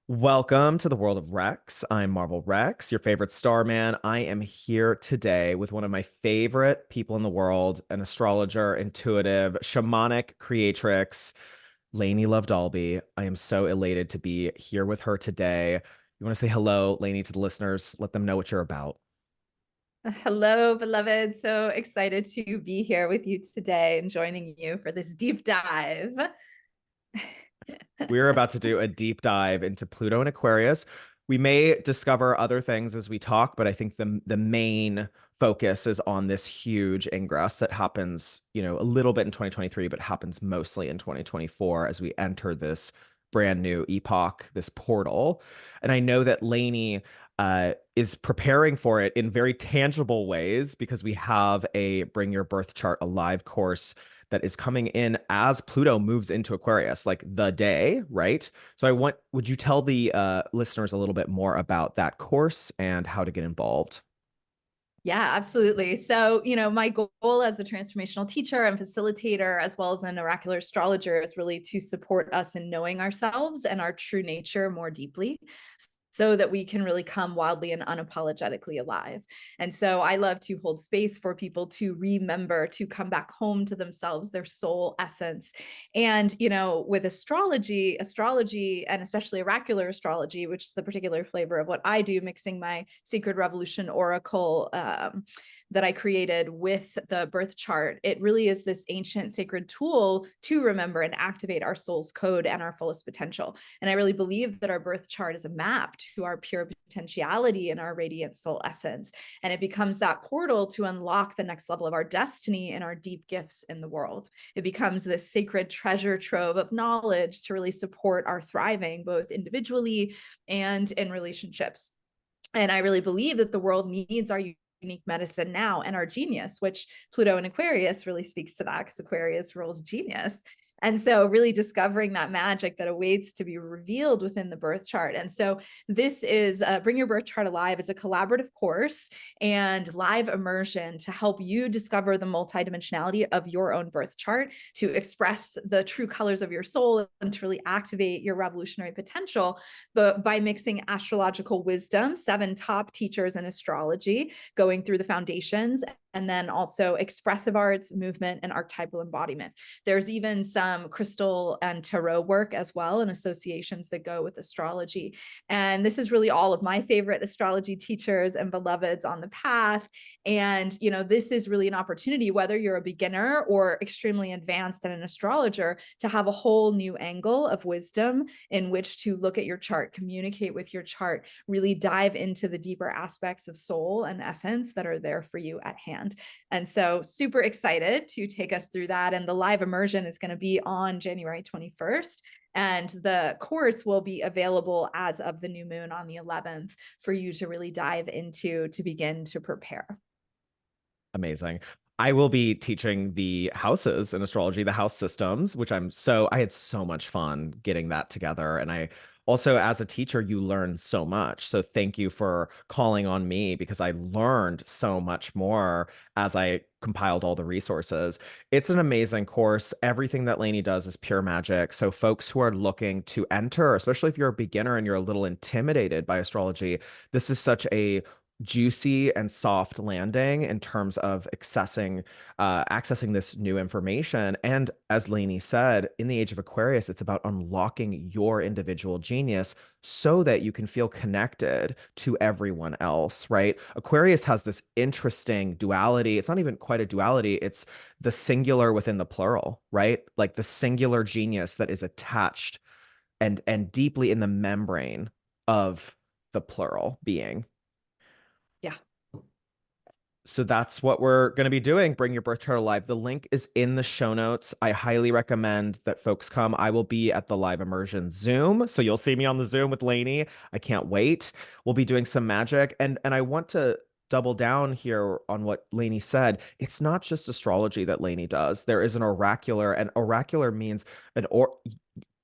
Welcome to the world of Rex. I'm Marvel Rex, your favorite starman. I am here today with one of my favorite people in the world, an astrologer, intuitive, shamanic creatrix, Lainie Lovedalby. I am so elated to be here with her today. You want to say hello, Lainie, to the listeners? Let them know what you're about. Hello, beloved. So excited to be here with you today and joining you for this deep dive. We're about to do a deep dive into Pluto and Aquarius. We may discover other things as we talk, but I think the main focus is on this huge ingress that happens, a little bit in 2023, but happens mostly in 2024 as we enter this brand new epoch, this portal. And I know that Lainie is preparing for it in very tangible ways because we have a Bring Your Birth Chart Alive course that is coming in as Pluto moves into Aquarius, like the day, right? So would you tell the listeners a little bit more about that course and how to get involved? Yeah, absolutely. So, my goal as a transformational teacher and facilitator, as well as an oracular astrologer, is really to support us in knowing ourselves and our true nature more deeply, so that we can really come wildly and unapologetically alive. And so I love to hold space for people to remember, to come back home to themselves, their soul essence. And, with astrology, and especially oracular astrology, which is the particular flavor of what I do, mixing my Sacred Revolution Oracle that I created with the birth chart, it really is this ancient sacred tool to remember and activate our soul's code and our fullest potential. And I really believe that our birth chart is a map to our pure potentiality and our radiant soul essence. And it becomes that portal to unlock the next level of our destiny and our deep gifts in the world. It becomes this sacred treasure trove of knowledge to really support our thriving, both individually and in relationships. And I really believe that the world needs our unique medicine now and our genius, which Pluto and Aquarius really speaks to that, because Aquarius rules genius. And so really discovering that magic that awaits to be revealed within the birth chart. And so this is Bring Your Birth Chart Alive is a collaborative course and live immersion to help you discover the multidimensionality of your own birth chart, to express the true colors of your soul and to really activate your revolutionary potential, but by mixing astrological wisdom, 7 top teachers in astrology, going through the foundations, and then also expressive arts, movement, and archetypal embodiment. There's even some crystal and tarot work as well, and associations that go with astrology. And this is really all of my favorite astrology teachers and beloveds on the path. And, this is really an opportunity, whether you're a beginner or extremely advanced and an astrologer, to have a whole new angle of wisdom in which to look at your chart, communicate with your chart, really dive into the deeper aspects of soul and essence that are there for you at hand. And so super excited to take us through that. And the live immersion is going to be on January 21st. And the course will be available as of the new moon on the 11th for you to really dive into, to begin to prepare. Amazing. I will be teaching the houses in astrology, the house systems, which I had so much fun getting that together. And I also, as a teacher, you learn so much. So thank you for calling on me because I learned so much more as I compiled all the resources. It's an amazing course. Everything that Lainey does is pure magic. So folks who are looking to enter, especially if you're a beginner and you're a little intimidated by astrology, this is such a juicy and soft landing in terms of accessing this new information. And as Lainey said, in the age of Aquarius, it's about unlocking your individual genius so that you can feel connected to everyone else, right? Aquarius has this interesting duality. It's not even quite a duality, it's the singular within the plural, right? Like the singular genius that is attached and deeply in the membrane of the plural being. Yeah. So that's what we're going to be doing. Bring Your Birth Chart Alive. The link is in the show notes. I highly recommend that folks come. I will be at the live immersion Zoom. So you'll see me on the Zoom with Lainey. I can't wait. We'll be doing some magic. And I want to double down here on what Lainey said. It's not just astrology that Lainey does. There is an oracular, and oracular means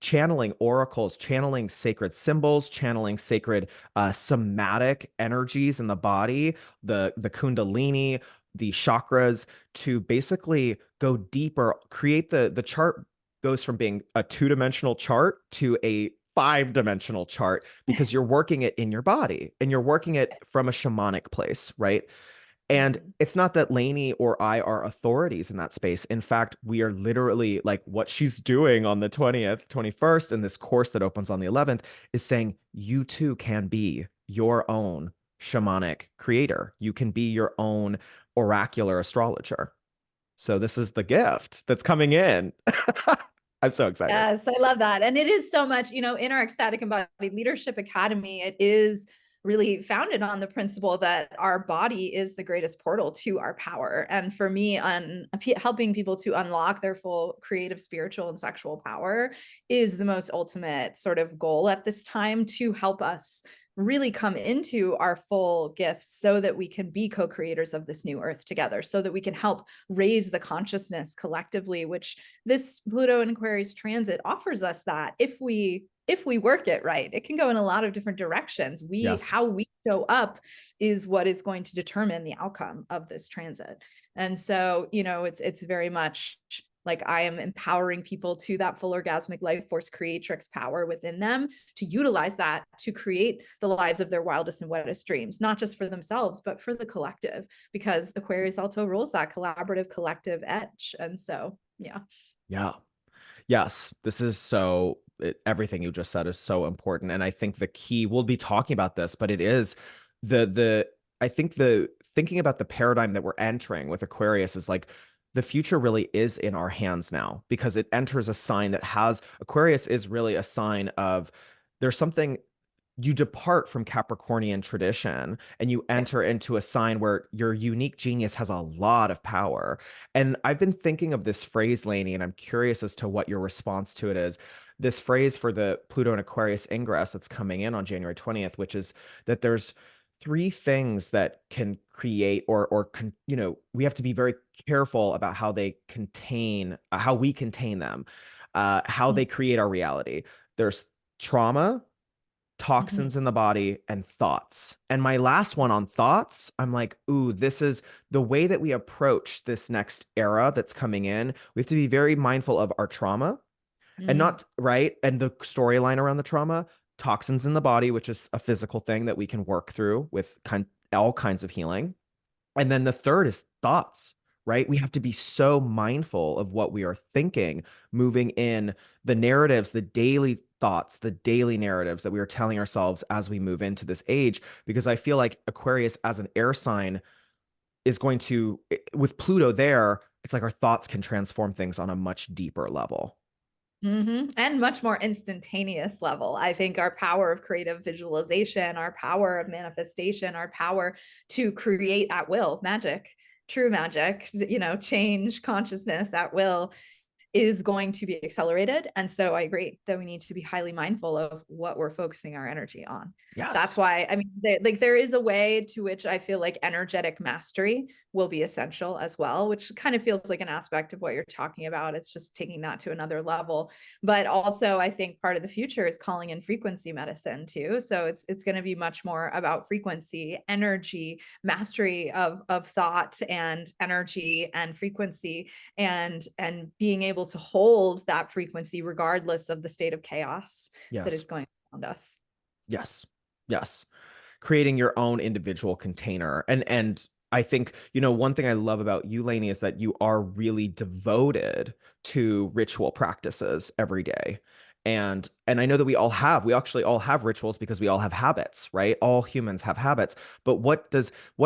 channeling oracles, channeling sacred symbols, channeling sacred somatic energies in the body, the kundalini, the chakras, to basically go deeper, create the chart goes from being a two-dimensional chart to a 5-dimensional chart because you're working it in your body and you're working it from a shamanic place, right? And Mhm. it's not that Lainie or I are authorities in that space. In fact, we are literally like what she's doing on the 20th, 21st, and this course that opens on the 11th is saying you too can be your own shamanic creator. You can be your own oracular astrologer. So this is the gift that's coming in. I'm so excited. Yes, I love that. And it is so much, in our Ecstatic Embodied Leadership Academy, it is really founded on the principle that our body is the greatest portal to our power. And for me, on helping people to unlock their full creative, spiritual, and sexual power is the most ultimate sort of goal at this time, to help us really come into our full gifts so that we can be co-creators of this new earth together, so that we can help raise the consciousness collectively, which this Pluto and Aquarius transit offers us. That if we work it right, it can go in a lot of different directions. Yes. How we show up is what is going to determine the outcome of this transit. And so, it's very much like I am empowering people to that full orgasmic life force creatrix power within them, to utilize that to create the lives of their wildest and wettest dreams, not just for themselves, but for the collective, because Aquarius also rules that collaborative collective edge. And so, yeah. Yeah. Yes, this is everything you just said is so important. And I think the key, we'll be talking about this, but it is I think the thinking about the paradigm that we're entering with Aquarius is like the future really is in our hands now because it enters a sign that has Aquarius is really a sign of there's something you depart from Capricornian tradition and you Yeah. enter into a sign where your unique genius has a lot of power. And I've been thinking of this phrase, Lainie, and I'm curious as to what your response to it is. This phrase for the Pluto and Aquarius ingress that's coming in on January 20th, which is that there's three things that can create we have to be very careful about how they contain, how we contain them, how they create our reality. There's trauma, Mhm. toxins in the body, and thoughts. And my last one on thoughts, I'm like, ooh, this is the way that we approach this next era that's coming in. We have to be very mindful of our trauma and Mm. not right. And the storyline around the trauma, toxins in the body, which is a physical thing that we can work through with all kinds of healing. And then the third is thoughts, right? We have to be so mindful of what we are thinking, moving in the narratives, the daily thoughts, the daily narratives that we are telling ourselves as we move into this age. Because I feel like Aquarius as an air sign is going to, with Pluto there, it's like our thoughts can transform things on a much deeper level. And much more instantaneous level. I think our power of creative visualization, our power of manifestation, our power to create at will, magic, true magic, change consciousness at will, is going to be accelerated. And so I agree that we need to be highly mindful of what we're focusing our energy on. That's Yes. why, I mean, there is a way to which I feel like energetic mastery will be essential as well, which kind of feels like an aspect of what you're talking about. It's just taking that to another level. But also, I think part of the future is calling in frequency medicine too. So it's going to be much more about frequency, energy, mastery of thought and energy and frequency, and being able to hold that frequency regardless of the state of chaos that is Yes. going around us. Yes. Yes. Creating your own individual container. And I think, one thing I love about you, Lainey, is that you are really devoted to ritual practices every day. And I know that we actually all have rituals because we all have habits, right? All humans have habits. But what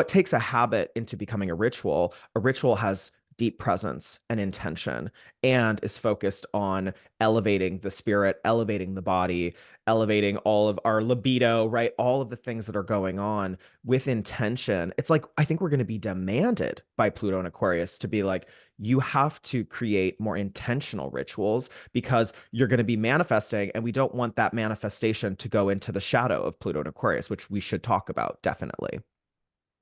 takes a habit into becoming a ritual? A ritual has deep presence and intention and is focused on elevating the spirit, elevating the body, elevating all of our libido, right? All of the things that are going on with intention. It's like, I think we're going to be demanded by Pluto and Aquarius to be like, you have to create more intentional rituals because you're going to be manifesting, and we don't want that manifestation to go into the shadow of Pluto and Aquarius, which we should talk about definitely.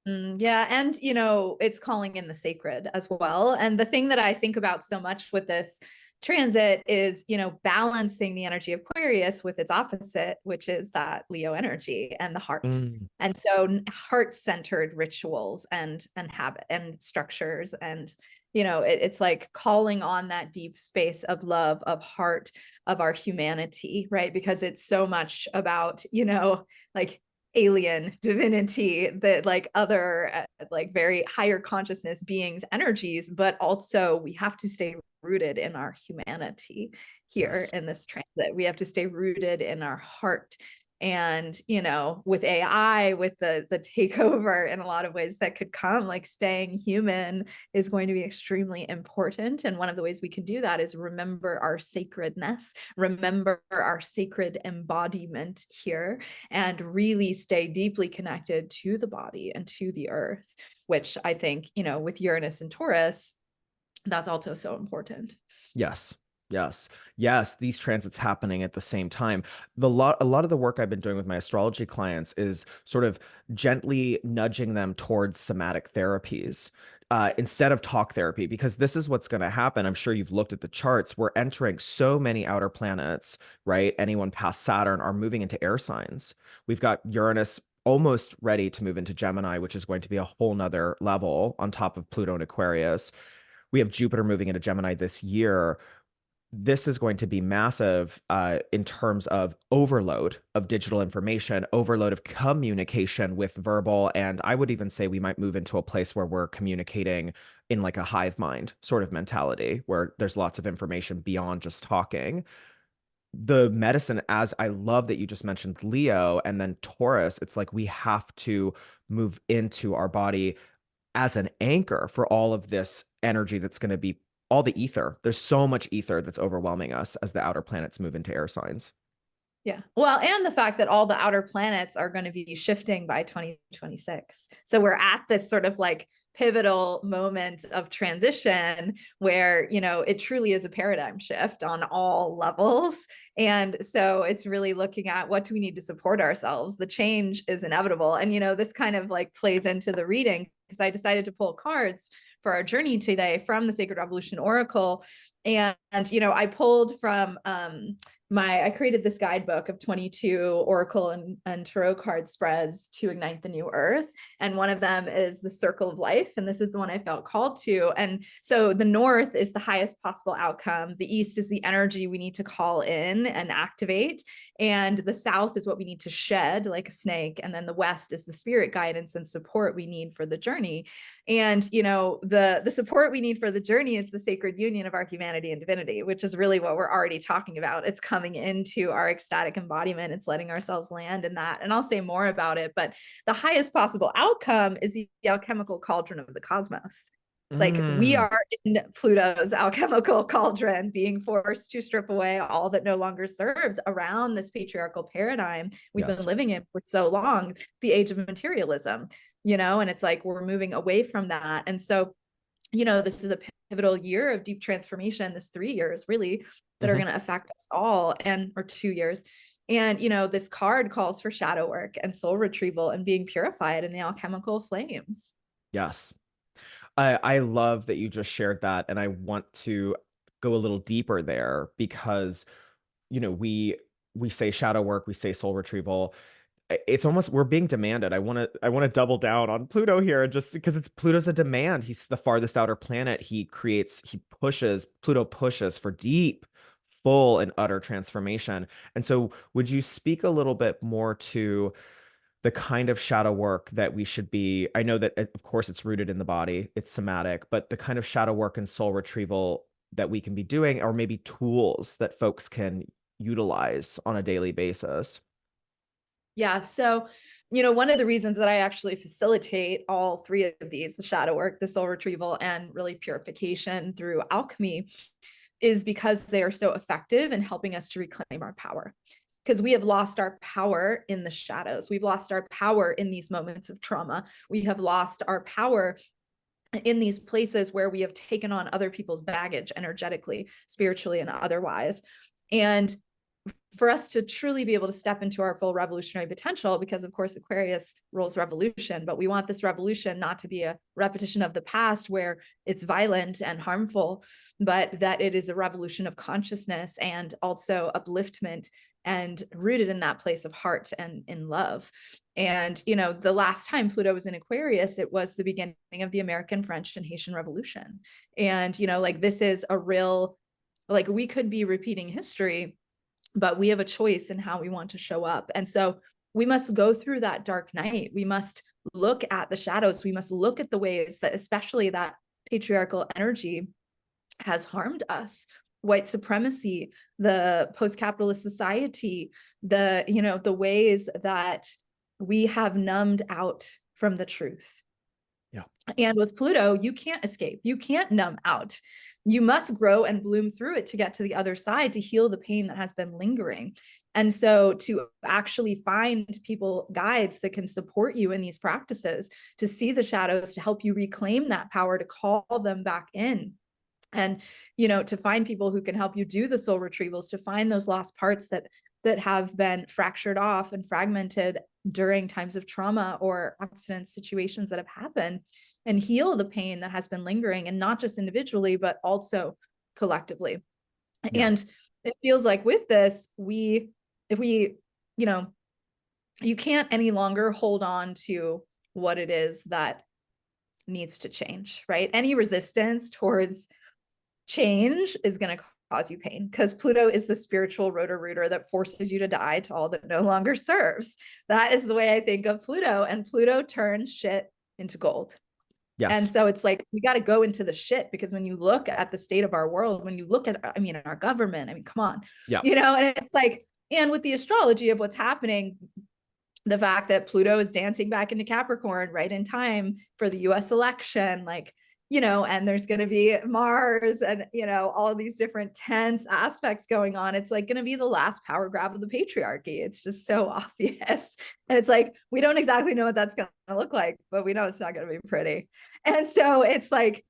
Yeah. And, it's calling in the sacred as well. And the thing that I think about so much with this transit is, balancing the energy of Aquarius with its opposite, which is that Leo energy and the heart. Mm, And so heart-centered rituals and habit and structures and it's like calling on that deep space of love, of heart, of our humanity, right? Because it's so much about, like alien divinity, that like other like very higher consciousness beings, energies, but also we have to stay rooted in our humanity here Yes. in this transit. We have to stay rooted in our heart. And with AI, with the takeover in a lot of ways that could come, like staying human is going to be extremely important. And one of the ways we can do that is remember our sacredness, remember our sacred embodiment here, and really stay deeply connected to the body and to the earth, which I think, with Uranus and Taurus, that's also so important. Yes. Yes. Yes. These transits happening at the same time. A lot of the work I've been doing with my astrology clients is sort of gently nudging them towards somatic therapies instead of talk therapy, because this is what's going to happen. I'm sure you've looked at the charts. We're entering so many outer planets, right? Anyone past Saturn are moving into air signs. We've got Uranus almost ready to move into Gemini, which is going to be a whole nother level on top of Pluto and Aquarius. We have Jupiter moving into Gemini this year. This is going to be massive in terms of overload of digital information, overload of communication with verbal. And I would even say we might move into a place where we're communicating in like a hive mind sort of mentality, where there's lots of information beyond just talking. The medicine, as I love that you just mentioned Leo and then Taurus, it's like we have to move into our body as an anchor for all of this energy that's going to be all the ether. There's so much ether that's overwhelming us as the outer planets move into air signs. Yeah. Well, and the fact that all the outer planets are going to be shifting by 2026. So we're at this sort of like pivotal moment of transition where, it truly is a paradigm shift on all levels. And so it's really looking at what do we need to support ourselves? The change is inevitable. And, this kind of like plays into the reading because I decided to pull cards for our journey today from the Sacred Revolution Oracle. And I pulled from I created this guidebook of 22 Oracle and Tarot card spreads to ignite the new earth. And one of them is the Circle of Life. And this is the one I felt called to. And so the North is the highest possible outcome. The East is the energy we need to call in and activate. And the South is what we need to shed like a snake. And then the West is the spirit guidance and support we need for the journey. And, the support we need for the journey is the sacred union of our humanity and divinity, which is really what we're already talking about. It's coming into our ecstatic embodiment. It's letting ourselves land in that. And I'll say more about it, but the highest possible outcome is the alchemical cauldron of the cosmos. Like we Mm, are in Pluto's alchemical cauldron, being forced to strip away all that no longer serves around this patriarchal paradigm we've been yes. living in for so long, the age of materialism, and it's like we're moving away from that. And so, this is a pivotal year of deep transformation, this 3 years really that are Mhm. going to affect us all, or 2 years. And, this card calls for shadow work and soul retrieval and being purified in the alchemical flames. Yes. I love that you just shared that. And I want to go a little deeper there because, we say shadow work, we say soul retrieval. It's almost we're being demanded. I want to double down on Pluto here just because it's Pluto's a demand. He's the farthest outer planet. Pluto pushes for deep, full and utter transformation. And so would you speak a little bit more to the kind of shadow work that we should be? I know that of course it's rooted in the body, it's somatic, but the kind of shadow work and soul retrieval that we can be doing, or maybe tools that folks can utilize on a daily basis. Yeah. So, one of the reasons that I actually facilitate all three of these, the shadow work, the soul retrieval, and really purification through alchemy, is because they are so effective in helping us to reclaim our power. Because we have lost our power in the shadows. We've lost our power in these moments of trauma. We have lost our power in these places where we have taken on other people's baggage energetically, spiritually, and otherwise. And for us to truly be able to step into our full revolutionary potential, because of course Aquarius rules revolution, but we want this revolution not to be a repetition of the past where it's violent and harmful, but that it is a revolution of consciousness and also upliftment and rooted in that place of heart and in love. And, you know, the last time Pluto was in Aquarius, it was the beginning of the American, French, and Haitian Revolution. And, you know, like this is a real, like we could be repeating history, but we have a choice in how we want to show up. And so we must go through that dark night. We must look at the shadows. We must look at the ways that, especially that patriarchal energy, has harmed us. White supremacy, the post-capitalist society, the, you know, the ways that we have numbed out from the truth. Yeah. And with Pluto, you can't escape. You can't numb out. You must grow and bloom through it to get to the other side, to heal the pain that has been lingering. And so to actually find people, guides that can support you in these practices, to see the shadows, to help you reclaim that power, to call them back in. And, you know, to find people who can help you do the soul retrievals, to find those lost parts that have been fractured off and fragmented during times of trauma or accidents, situations that have happened, and heal the pain that has been lingering, and not just individually, but also collectively. Yeah. And it feels like with this, if we, you know, you can't any longer hold on to what it is that needs to change, right? Any resistance towards change is going to cause you pain, because Pluto is the spiritual rotor-rooter that forces you to die to all that no longer serves. That is the way I think of Pluto, and Pluto turns shit into gold. And Yes. so it's like, we got to go into the shit, because when you look at the state of our world, when you look at, I mean, our government, I mean, come on, Yeah. you know, and it's like, and with the astrology of what's happening, the fact that Pluto is dancing back into Capricorn right in time for the US election, like, you know, and there's going to be Mars and, you know, all of these different tense aspects going on. It's like going to be the last power grab of the patriarchy. It's just so obvious. And it's like, we don't exactly know what that's going to look like, but we know it's not going to be pretty. And so it's like,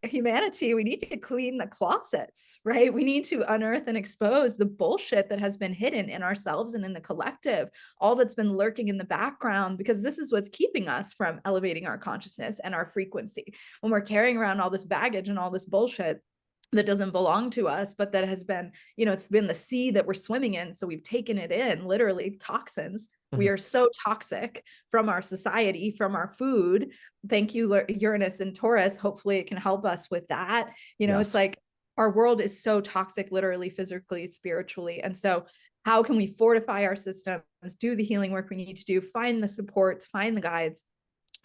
humanity, we need to clean the closets, right? We need to unearth and expose the bullshit that has been hidden in ourselves and in the collective, all that's been lurking in the background, because this is what's keeping us from elevating our consciousness and our frequency. When we're carrying around all this baggage and all this bullshit that doesn't belong to us, but that has been, you know, it's been the sea that we're swimming in. So we've taken it in, literally toxins. We are so toxic from our society, from our food. Thank you, Uranus and Taurus. Hopefully it can help us with that. You know, it's Yes. like our world is so toxic, literally, physically, spiritually. And so how can we fortify our systems, do the healing work we need to do, find the supports, find the guides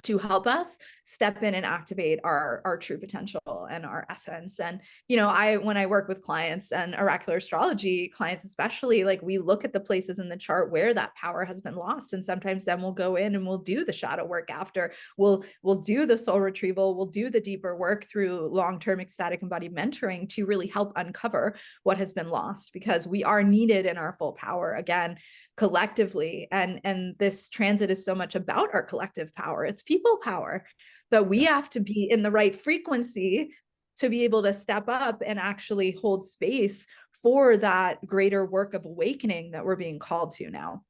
to help us step in and activate our true potential and our essence. And, you know, when I work with clients and oracular astrology clients, especially, like, we look at the places in the chart where that power has been lost. And sometimes then we'll go in and we'll do the shadow work after. We'll do the soul retrieval. We'll do the deeper work through long-term ecstatic embodied mentoring to really help uncover what has been lost, because we are needed in our full power again, collectively. And this transit is so much about our collective power. It's people power, but we have to be in the right frequency to be able to step up and actually hold space for that greater work of awakening that we're being called to now,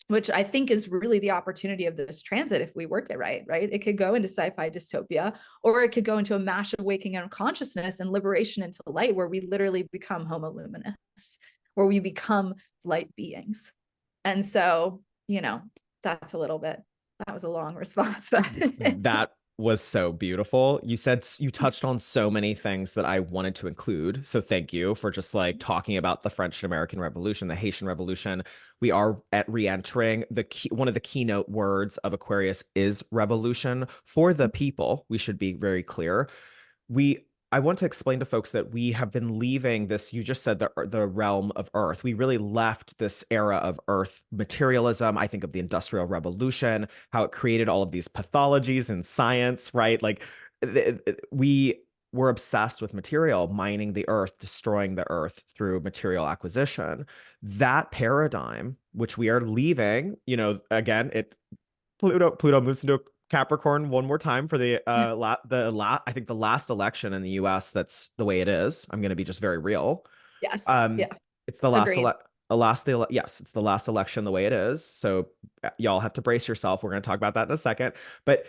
which I think is really the opportunity of this transit if we work it right. It could go into sci-fi dystopia, or it could go into a massive awakening of consciousness and liberation into light, where we literally become homo luminous, where we become light beings. And so, you know, that's a little bit, that was a long response, but That was so beautiful. You touched on so many things that I wanted to include. So thank you for just like talking about the French and American Revolution, the Haitian Revolution. We are at re-entering one of the keynote words of Aquarius is revolution for the people. We should be very clear. I want to explain to folks that we have been leaving this, you just said the realm of Earth. We really left this era of Earth materialism. I think of the Industrial Revolution, how it created all of these pathologies in science, right? Like we were obsessed with material, mining the earth, destroying the earth through material acquisition. That paradigm, which we are leaving, you know, again, Pluto moves into Capricorn one more time for I think the last election in the US. That's the way it is. I'm going to be just very real. yes, Um, yeah, it's the last agreed. yes, it's the last election the way it is. So y'all have to brace yourself. We're going to talk about that in a second. But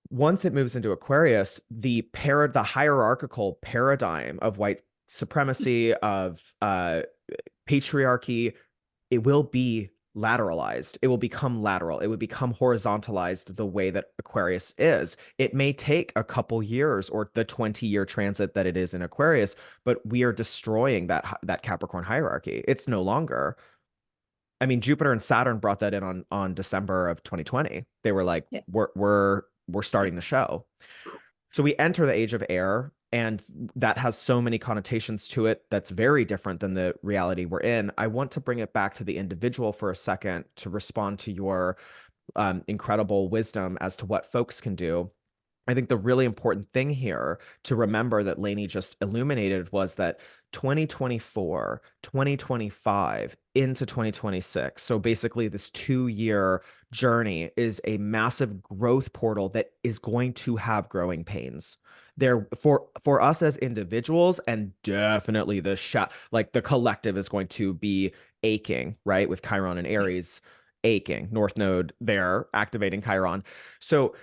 once it moves into Aquarius, the hierarchical paradigm of white supremacy, of patriarchy, it will be lateralized. It will become lateral. It would become horizontalized the way that Aquarius is. It may take a couple years or the 20-year transit that it is in Aquarius, but we are destroying that Capricorn hierarchy. It's no longer. I mean, Jupiter and Saturn brought that in on December of 2020. They were like, Yeah. we're starting the show. So we enter the age of air, and that has so many connotations to it that's very different than the reality we're in. I want to bring it back to the individual for a second to respond to your incredible wisdom as to what folks can do. I think the really important thing here to remember that Lainie just illuminated was that 2024, 2025 into 2026. So basically, this 2-year journey is a massive growth portal that is going to have growing pains. There for us as individuals, and definitely like the collective is going to be aching, right? With Chiron and Aries aching, North Node there activating Chiron. So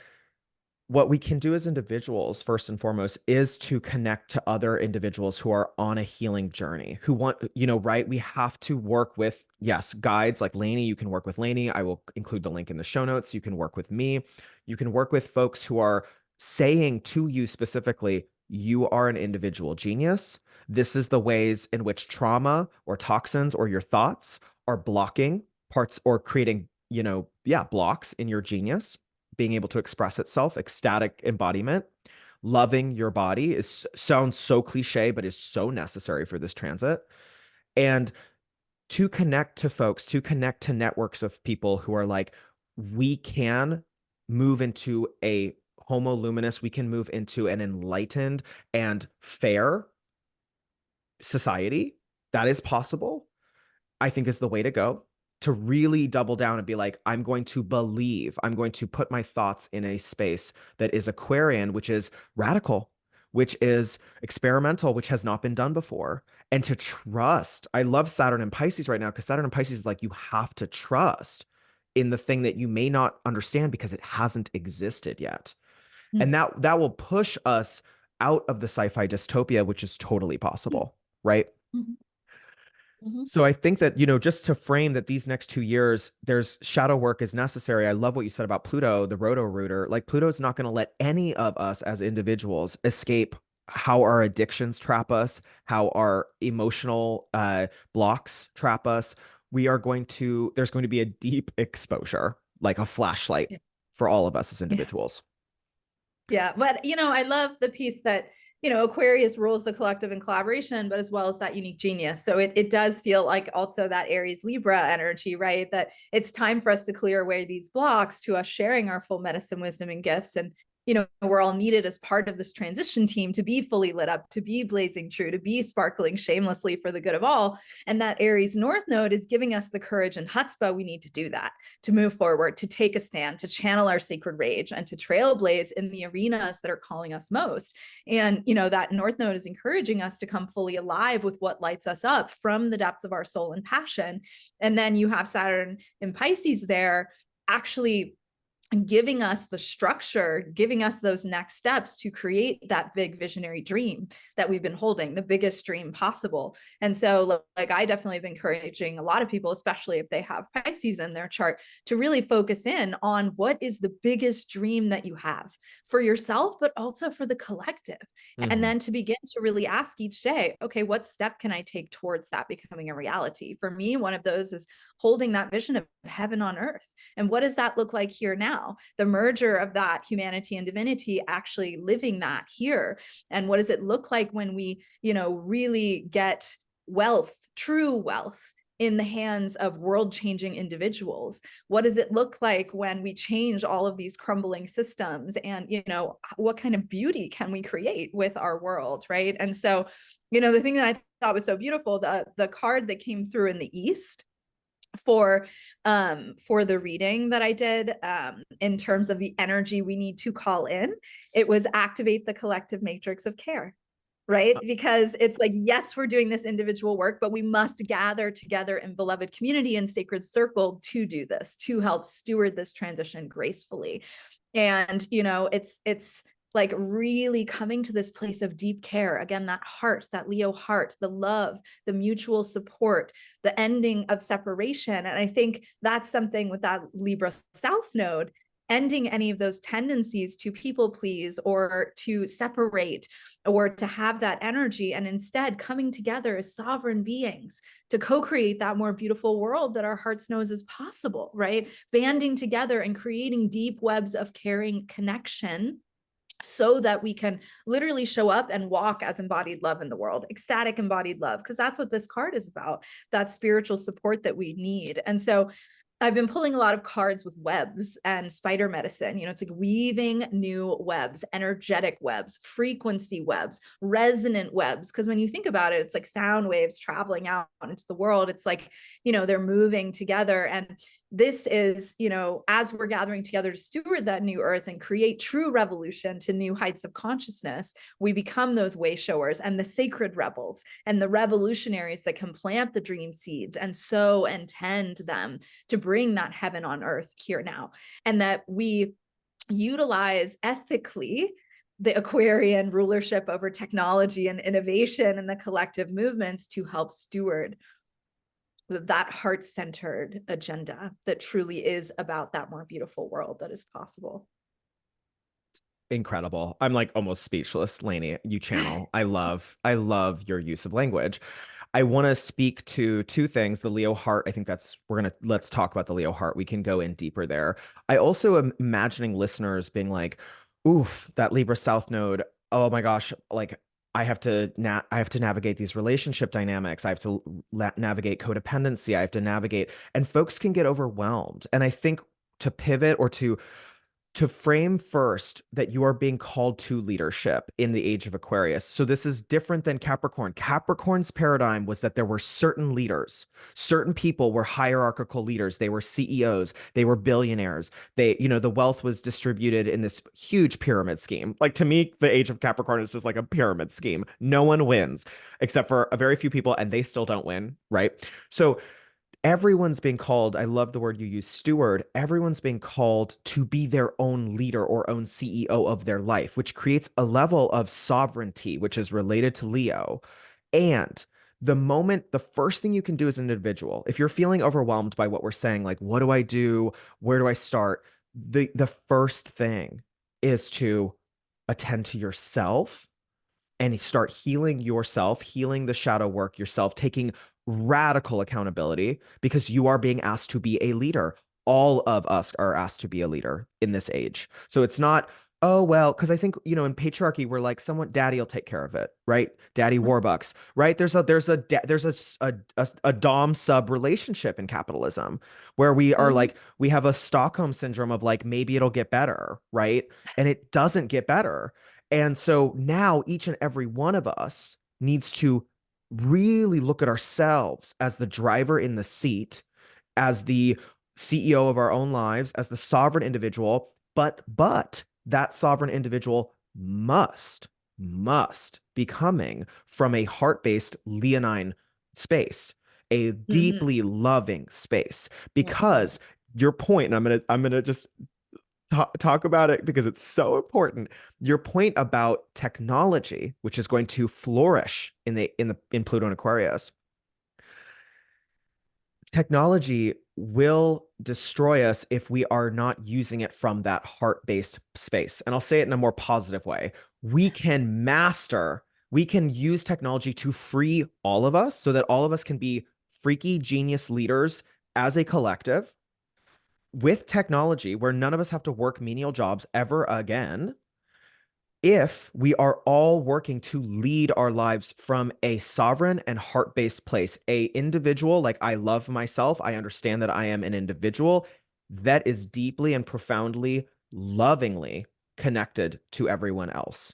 what we can do as individuals, first and foremost, is to connect to other individuals who are on a healing journey, who want, right? We have to work with, yes, guides like Lainie. You can work with Lainie. I will include the link in the show notes. You can work with me. You can work with folks who are saying to you specifically, you are an individual genius. This is the ways in which trauma or toxins or your thoughts are blocking parts or creating, blocks in your genius being able to express itself, ecstatic embodiment. Loving your body sounds so cliche, but is so necessary for this transit. And to connect to folks, to connect to networks of people who are like, we can move into a homo luminous, we can move into an enlightened and fair society. That is possible. I think is the way to go, to really double down and be like, I'm going to believe, I'm going to put my thoughts in a space that is Aquarian, which is radical, which is experimental, which has not been done before. And to trust. I love Saturn and Pisces right now because Saturn and Pisces is like, you have to trust in the thing that you may not understand because it hasn't existed yet. And Mm. that will push us out of the sci-fi dystopia, which is totally possible, right? Mhm. Mhm. So I think that, just to frame that these next 2 years, there's shadow work is necessary. I love what you said about Pluto, the roto rooter. Like Pluto's not going to let any of us as individuals escape how our addictions trap us, how our emotional blocks trap us. There's going to be a deep exposure, like a flashlight Yeah. for all of us as Yeah. individuals. Yeah. But, I love the piece that, Aquarius rules the collective and collaboration, but as well as that unique genius. So it does feel like also that Aries Libra energy, right? That it's time for us to clear away these blocks to us sharing our full medicine, wisdom, and gifts. And, we're all needed as part of this transition team to be fully lit up, to be blazing true, to be sparkling shamelessly for the good of all. And that Aries North Node is giving us the courage and chutzpah we need to do that, to move forward, to take a stand, to channel our sacred rage, and to trailblaze in the arenas that are calling us most. And, that North Node is encouraging us to come fully alive with what lights us up from the depth of our soul and passion. And then you have Saturn in Pisces there actually giving us the structure, giving us those next steps to create that big visionary dream that we've been holding, the biggest dream possible. And so like I definitely have been encouraging a lot of people, especially if they have Pisces in their chart, to really focus in on what is the biggest dream that you have for yourself, but also for the collective. And Mhm. then to begin to really ask each day, okay, what step can I take towards that becoming a reality? For me, one of those is holding that vision of heaven on earth. And what does that look like here now? The merger of that humanity and divinity, actually living that here. And what does it look like when we, really get wealth, true wealth, in the hands of world-changing individuals? What does it look like when we change all of these crumbling systems? And, what kind of beauty can we create with our world, right? And so, the thing that I thought was so beautiful, the card that came through in the East for the reading that I did, in terms of the energy we need to call in, it was activate the collective matrix of care, right? Because it's like, yes, we're doing this individual work, but we must gather together in beloved community and sacred circle to do this, to help steward this transition gracefully. And, it's like really coming to this place of deep care. Again, that heart, that Leo heart, the love, the mutual support, the ending of separation. And I think that's something with that Libra South node, ending any of those tendencies to people please or to separate or to have that energy, and instead coming together as sovereign beings to co-create that more beautiful world that our hearts knows is possible, right? Banding together and creating deep webs of caring connection so that we can literally show up and walk as embodied love in the world, ecstatic embodied love, because that's what this card is about, that spiritual support that we need. And so I've been pulling a lot of cards with webs and spider medicine. It's like weaving new webs, energetic webs, frequency webs, resonant webs. Because when you think about it, it's like sound waves traveling out into the world. It's like, they're moving together. And this is, as we're gathering together to steward that new earth and create true revolution to new heights of consciousness, we become those way showers and the sacred rebels and the revolutionaries that can plant the dream seeds and sow and tend them to bring that heaven on earth here now. And that we utilize ethically the Aquarian rulership over technology and innovation and the collective movements to help steward that heart-centered agenda that truly is about that more beautiful world that is possible. Incredible. I'm like almost speechless, Lainie. You channel. I love your use of language. I want to speak to two things. The Leo heart, I think let's talk about the Leo heart. We can go in deeper there. I also am imagining listeners being like, oof, that Libra South node. Oh my gosh, like I have to navigate these relationship dynamics. I have to navigate codependency. I have to navigate, and folks can get overwhelmed. And I think to pivot or to frame first that you are being called to leadership in the age of Aquarius. So this is different than Capricorn. Capricorn's paradigm was that there were certain leaders. Certain people were hierarchical leaders. They were CEOs. They were billionaires. The wealth was distributed in this huge pyramid scheme. Like to me, the age of Capricorn is just like a pyramid scheme. No one wins except for a very few people, and they still don't win, right? So everyone's being called, I love the word you use, steward. Everyone's being called to be their own leader or own CEO of their life, which creates a level of sovereignty, which is related to Leo. And the first thing you can do as an individual, if you're feeling overwhelmed by what we're saying, like, what do I do? Where do I start? The first thing is to attend to yourself and start healing yourself, healing the shadow work yourself, taking radical accountability because you are being asked to be a leader. All of us are asked to be a leader in this age. So it's not, oh, well, because I think, in patriarchy, we're like, someone, daddy will take care of it, right? Daddy Warbucks, right? There's a dom sub relationship in capitalism where we are Mm-hmm. like, we have a Stockholm syndrome of like, maybe it'll get better, right? And it doesn't get better. And so now each and every one of us needs to really look at ourselves as the driver in the seat, as the CEO of our own lives, as the sovereign individual. But that sovereign individual must be coming from a heart-based leonine space, a Mm-hmm. deeply loving space. Mm-hmm. Because your point, and I'm gonna just talk about it because it's so important. Your point about technology, which is going to flourish in Pluto and Aquarius, technology will destroy us if we are not using it from that heart-based space. And I'll say it in a more positive way. We can use technology to free all of us so that all of us can be freaky genius leaders as a collective with technology where none of us have to work menial jobs ever again if we are all working to lead our lives from a sovereign and heart-based place, a individual, like I love myself, I understand that I am an individual that is deeply and profoundly lovingly connected to everyone else.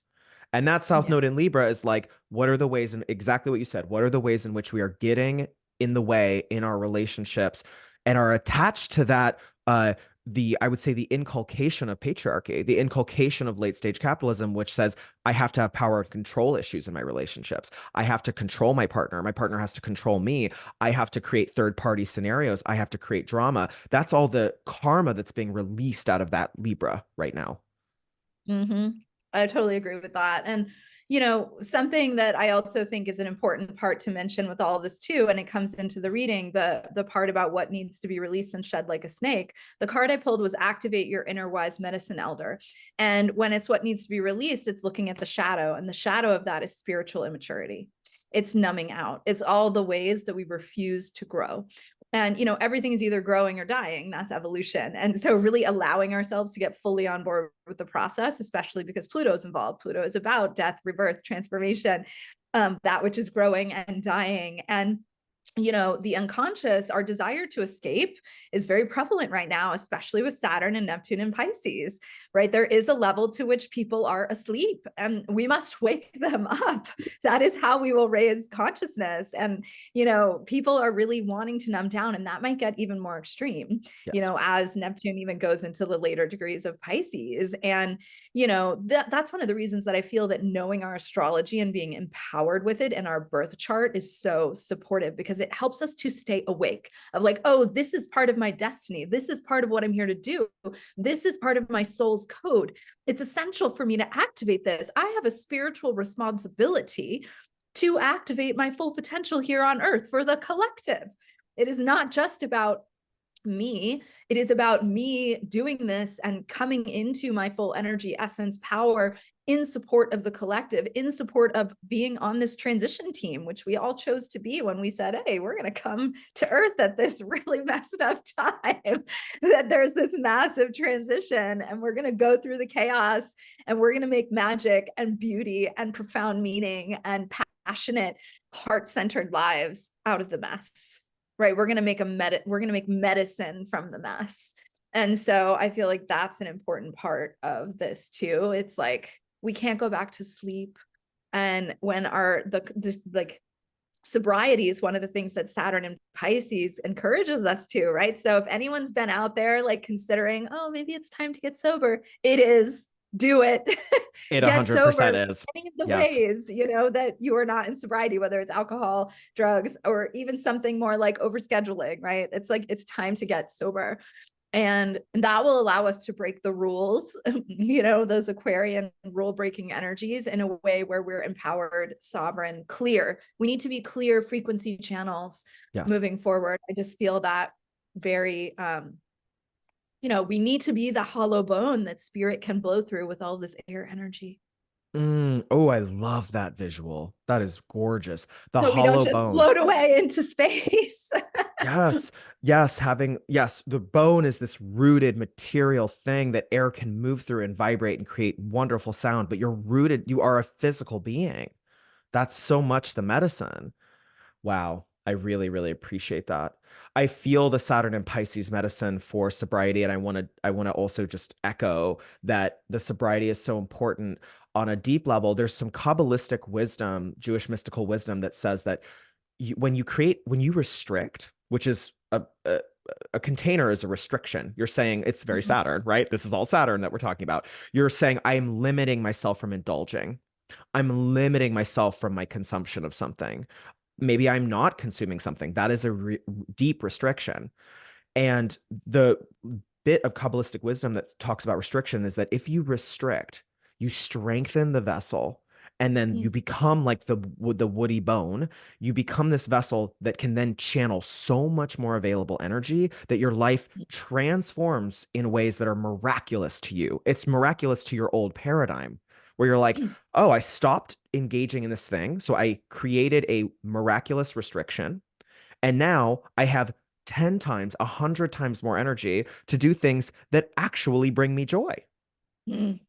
And that South Yeah. Node in Libra is like, what are the ways, and exactly what you said, what are the ways in which we are getting in the way in our relationships and are attached to that I would say the inculcation of patriarchy, the inculcation of late stage capitalism, which says I have to have power and control issues in my relationships. I have to control my partner. My partner has to control me. I have to create third party scenarios. I have to create drama. That's all the karma that's being released out of that Libra right now. Mm-hmm. I totally agree with that. And, something that I also think is an important part to mention with all of this too, and it comes into the reading, the part about what needs to be released and shed like a snake. The card I pulled was activate your inner wise medicine elder. And when it's what needs to be released, it's looking at the shadow. And the shadow of that is spiritual immaturity. It's numbing out. It's all the ways that we refuse to grow. And everything is either growing or dying. That's evolution. And so really allowing ourselves to get fully on board with the process, especially because Pluto's involved. Pluto is about death, rebirth, transformation, that which is growing and dying. And the unconscious, our desire to escape is very prevalent right now, especially with Saturn and Neptune and Pisces, right? There is a level to which people are asleep and we must wake them up. That is how we will raise consciousness. And, people are really wanting to numb down, and that might get even more extreme, Yes. as Neptune even goes into the later degrees of Pisces. And, that's one of the reasons that I feel that knowing our astrology and being empowered with it in our birth chart is so supportive, because it helps us to stay awake of like, oh, this is part of my destiny. This is part of what I'm here to do. This is part of my soul's code. It's essential for me to activate this. I have a spiritual responsibility to activate my full potential here on earth for the collective. It is not just about me. It is about me doing this and coming into my full energy, essence, power in support of the collective, in support of being on this transition team, which we all chose to be when we said, hey, we're going to come to earth at this really messed up time, that there's this massive transition and we're going to go through the chaos and we're going to make magic and beauty and profound meaning and passionate, heart-centered lives out of the mess. Right. We're going to make medicine from the mess. And so I feel like that's an important part of this too. It's like, we can't go back to sleep. And when sobriety is one of the things that Saturn and Pisces encourages us to, right? So if anyone's been out there like considering, oh, maybe it's time to get sober, it is. Do it. It Get sober 100% is. any of the Yes. ways, that you are not in sobriety, whether it's alcohol, drugs, or even something more like overscheduling, right? It's like, it's time to get sober. And that will allow us to break the rules, those Aquarian rule breaking energies in a way where we're empowered, sovereign, clear. We need to be clear frequency channels Yes. moving forward. I just feel that very, we need to be the hollow bone that spirit can blow through with all this air energy. Oh, I love that visual. That is gorgeous. The So we don't hollow just bone. float away into space. Yes. Yes, the bone is this rooted material thing that air can move through and vibrate and create wonderful sound, but you are a physical being. That's so much the medicine. Wow. I really, really appreciate that. I feel the Saturn and Pisces medicine for sobriety, and I want to also just echo that the sobriety is so important on a deep level. There's some Kabbalistic wisdom, Jewish mystical wisdom that says that when you restrict, which is a container is a restriction. You're saying it's very Saturn, right? This is all Saturn that we're talking about. You're saying I am limiting myself from indulging. I'm limiting myself from my consumption of something. Maybe I'm not consuming something. That is a deep restriction. And the bit of Kabbalistic wisdom that talks about restriction is that if you restrict, you strengthen the vessel, and then you become like the woody bone. You become this vessel that can then channel so much more available energy that your life transforms in ways that are miraculous to you. It's miraculous to your old paradigm where you're like, oh, I stopped engaging in this thing. So I created a miraculous restriction. And now I have 10 times, 100 times more energy to do things that actually bring me joy,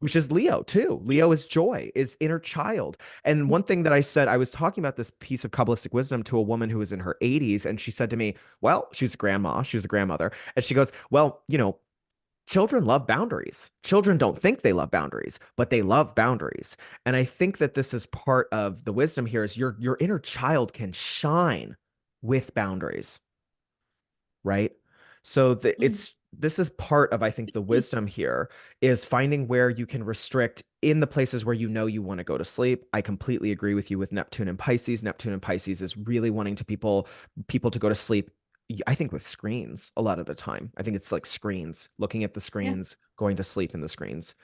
which is Leo too. Leo is joy, is inner child. And one thing that I said, I was talking about this piece of Kabbalistic wisdom to a woman who was in her 80s, and she said to me, well, she's a grandma, she was a grandmother, and she goes, well, children love boundaries. Children don't think they love boundaries, but they love boundaries. And I think that this is part of the wisdom here is your inner child can shine with boundaries, right? So this is part of, I think, the wisdom here is finding where you can restrict in the places where you want to go to sleep. I completely agree with you with Neptune and Pisces. Neptune and Pisces is really wanting to people to go to sleep. I think with screens a lot of the time. I think it's like screens, looking at the Yeah. screens, going to sleep in the screens.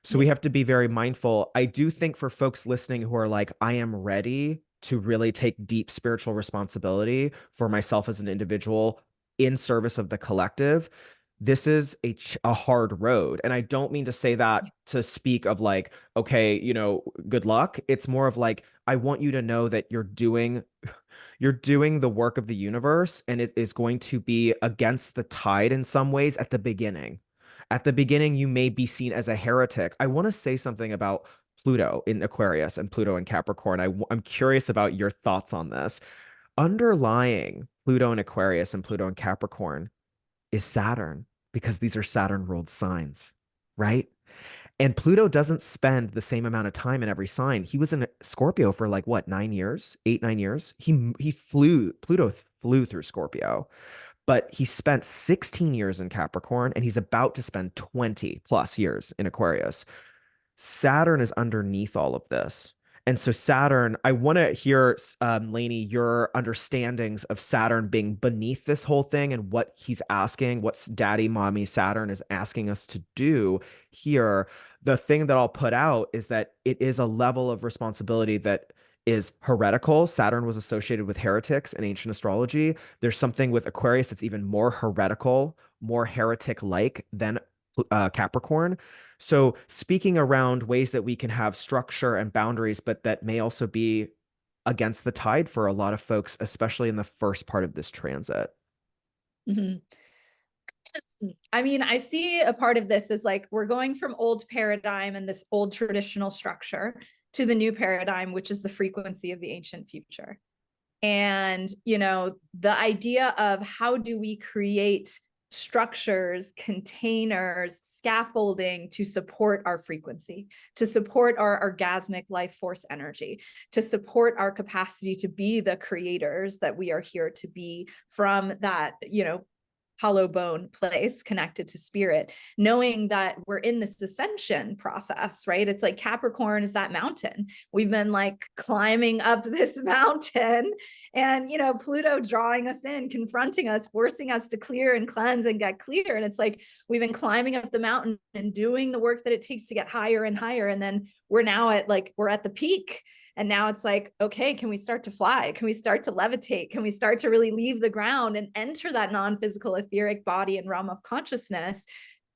So we Yeah. have to be very mindful. I do think for folks listening who are like, I am ready to really take deep spiritual responsibility for myself as an individual in service of the collective, this is a hard road. And I don't mean to say that to speak of like, okay, good luck. It's more of like, I want you to know that you're doing the work of the universe, and it is going to be against the tide in some ways at the beginning. At the beginning, you may be seen as a heretic. I want to say something about Pluto in Aquarius and Pluto in Capricorn. I'm curious about your thoughts on this. Underlying Pluto in Aquarius and Pluto in Capricorn is Saturn, because these are Saturn ruled signs, right? And Pluto doesn't spend the same amount of time in every sign. He was in Scorpio for like what, 9 years, 8, 9 years. Pluto flew through Scorpio, but he spent 16 years in Capricorn, and he's about to spend 20 plus years in Aquarius. Saturn is underneath all of this. And so Saturn, I want to hear, Lainie, your understandings of Saturn being beneath this whole thing and what he's asking, what daddy, mommy Saturn is asking us to do here. The thing that I'll put out is that it is a level of responsibility that is heretical. Saturn was associated with heretics in ancient astrology. There's something with Aquarius that's even more heretical, more heretic-like than Capricorn. So, speaking around ways that we can have structure and boundaries, but that may also be against the tide for a lot of folks, especially in the first part of this transit. Mhm. I mean, I see a part of this as like we're going from old paradigm and this old traditional structure to the new paradigm, which is the frequency of the ancient future. And, the idea of how do we create structures, containers, scaffolding to support our frequency, to support our orgasmic life force energy, to support our capacity to be the creators that we are here to be from that, hollow bone place connected to spirit, knowing that we're in this ascension process, right? It's like Capricorn is that mountain. We've been like climbing up this mountain, and, Pluto drawing us in, confronting us, forcing us to clear and cleanse and get clear. And it's like we've been climbing up the mountain and doing the work that it takes to get higher and higher. And then we're at the peak. And now it's like, okay, can we start to fly? Can we start to levitate? Can we start to really leave the ground and enter that non-physical etheric body and realm of consciousness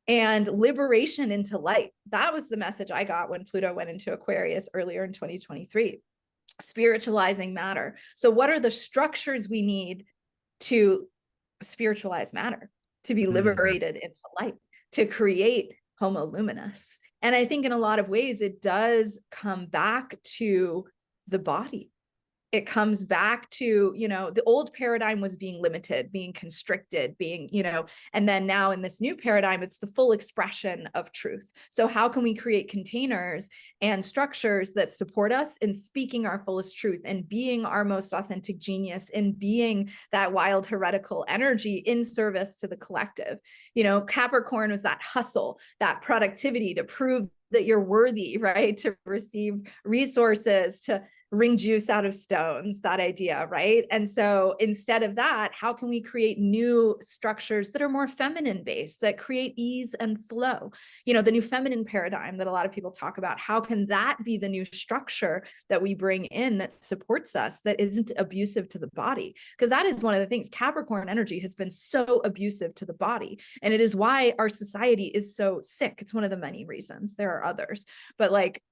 and liberation into light? That was the message I got when Pluto went into Aquarius earlier in 2023. Spiritualizing matter. So what are the structures we need to spiritualize matter, to be Mhm. liberated into light, to create Homo luminous? And I think in a lot of ways, it does come back to the body. It comes back to, the old paradigm was being limited, being constricted, and then now in this new paradigm, it's the full expression of truth. So how can we create containers and structures that support us in speaking our fullest truth and being our most authentic genius and being that wild heretical energy in service to the collective? Capricorn was that hustle, that productivity to prove that you're worthy, right? To receive resources, to wring juice out of stones, that idea, right? And so instead of that, how can we create new structures that are more feminine based, that create ease and flow? The new feminine paradigm that a lot of people talk about, how can that be the new structure that we bring in that supports us, that isn't abusive to the body? Because that is one of the things. Capricorn energy has been so abusive to the body. And it is why our society is so sick. It's one of the many reasons. There are others, but like,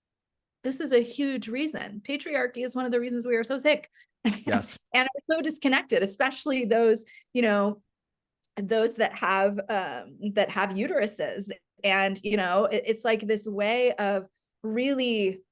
this is a huge reason. Patriarchy is one of the reasons we are so sick Yes. and are so disconnected, especially those, those that have uteruses. And, it's like this way of really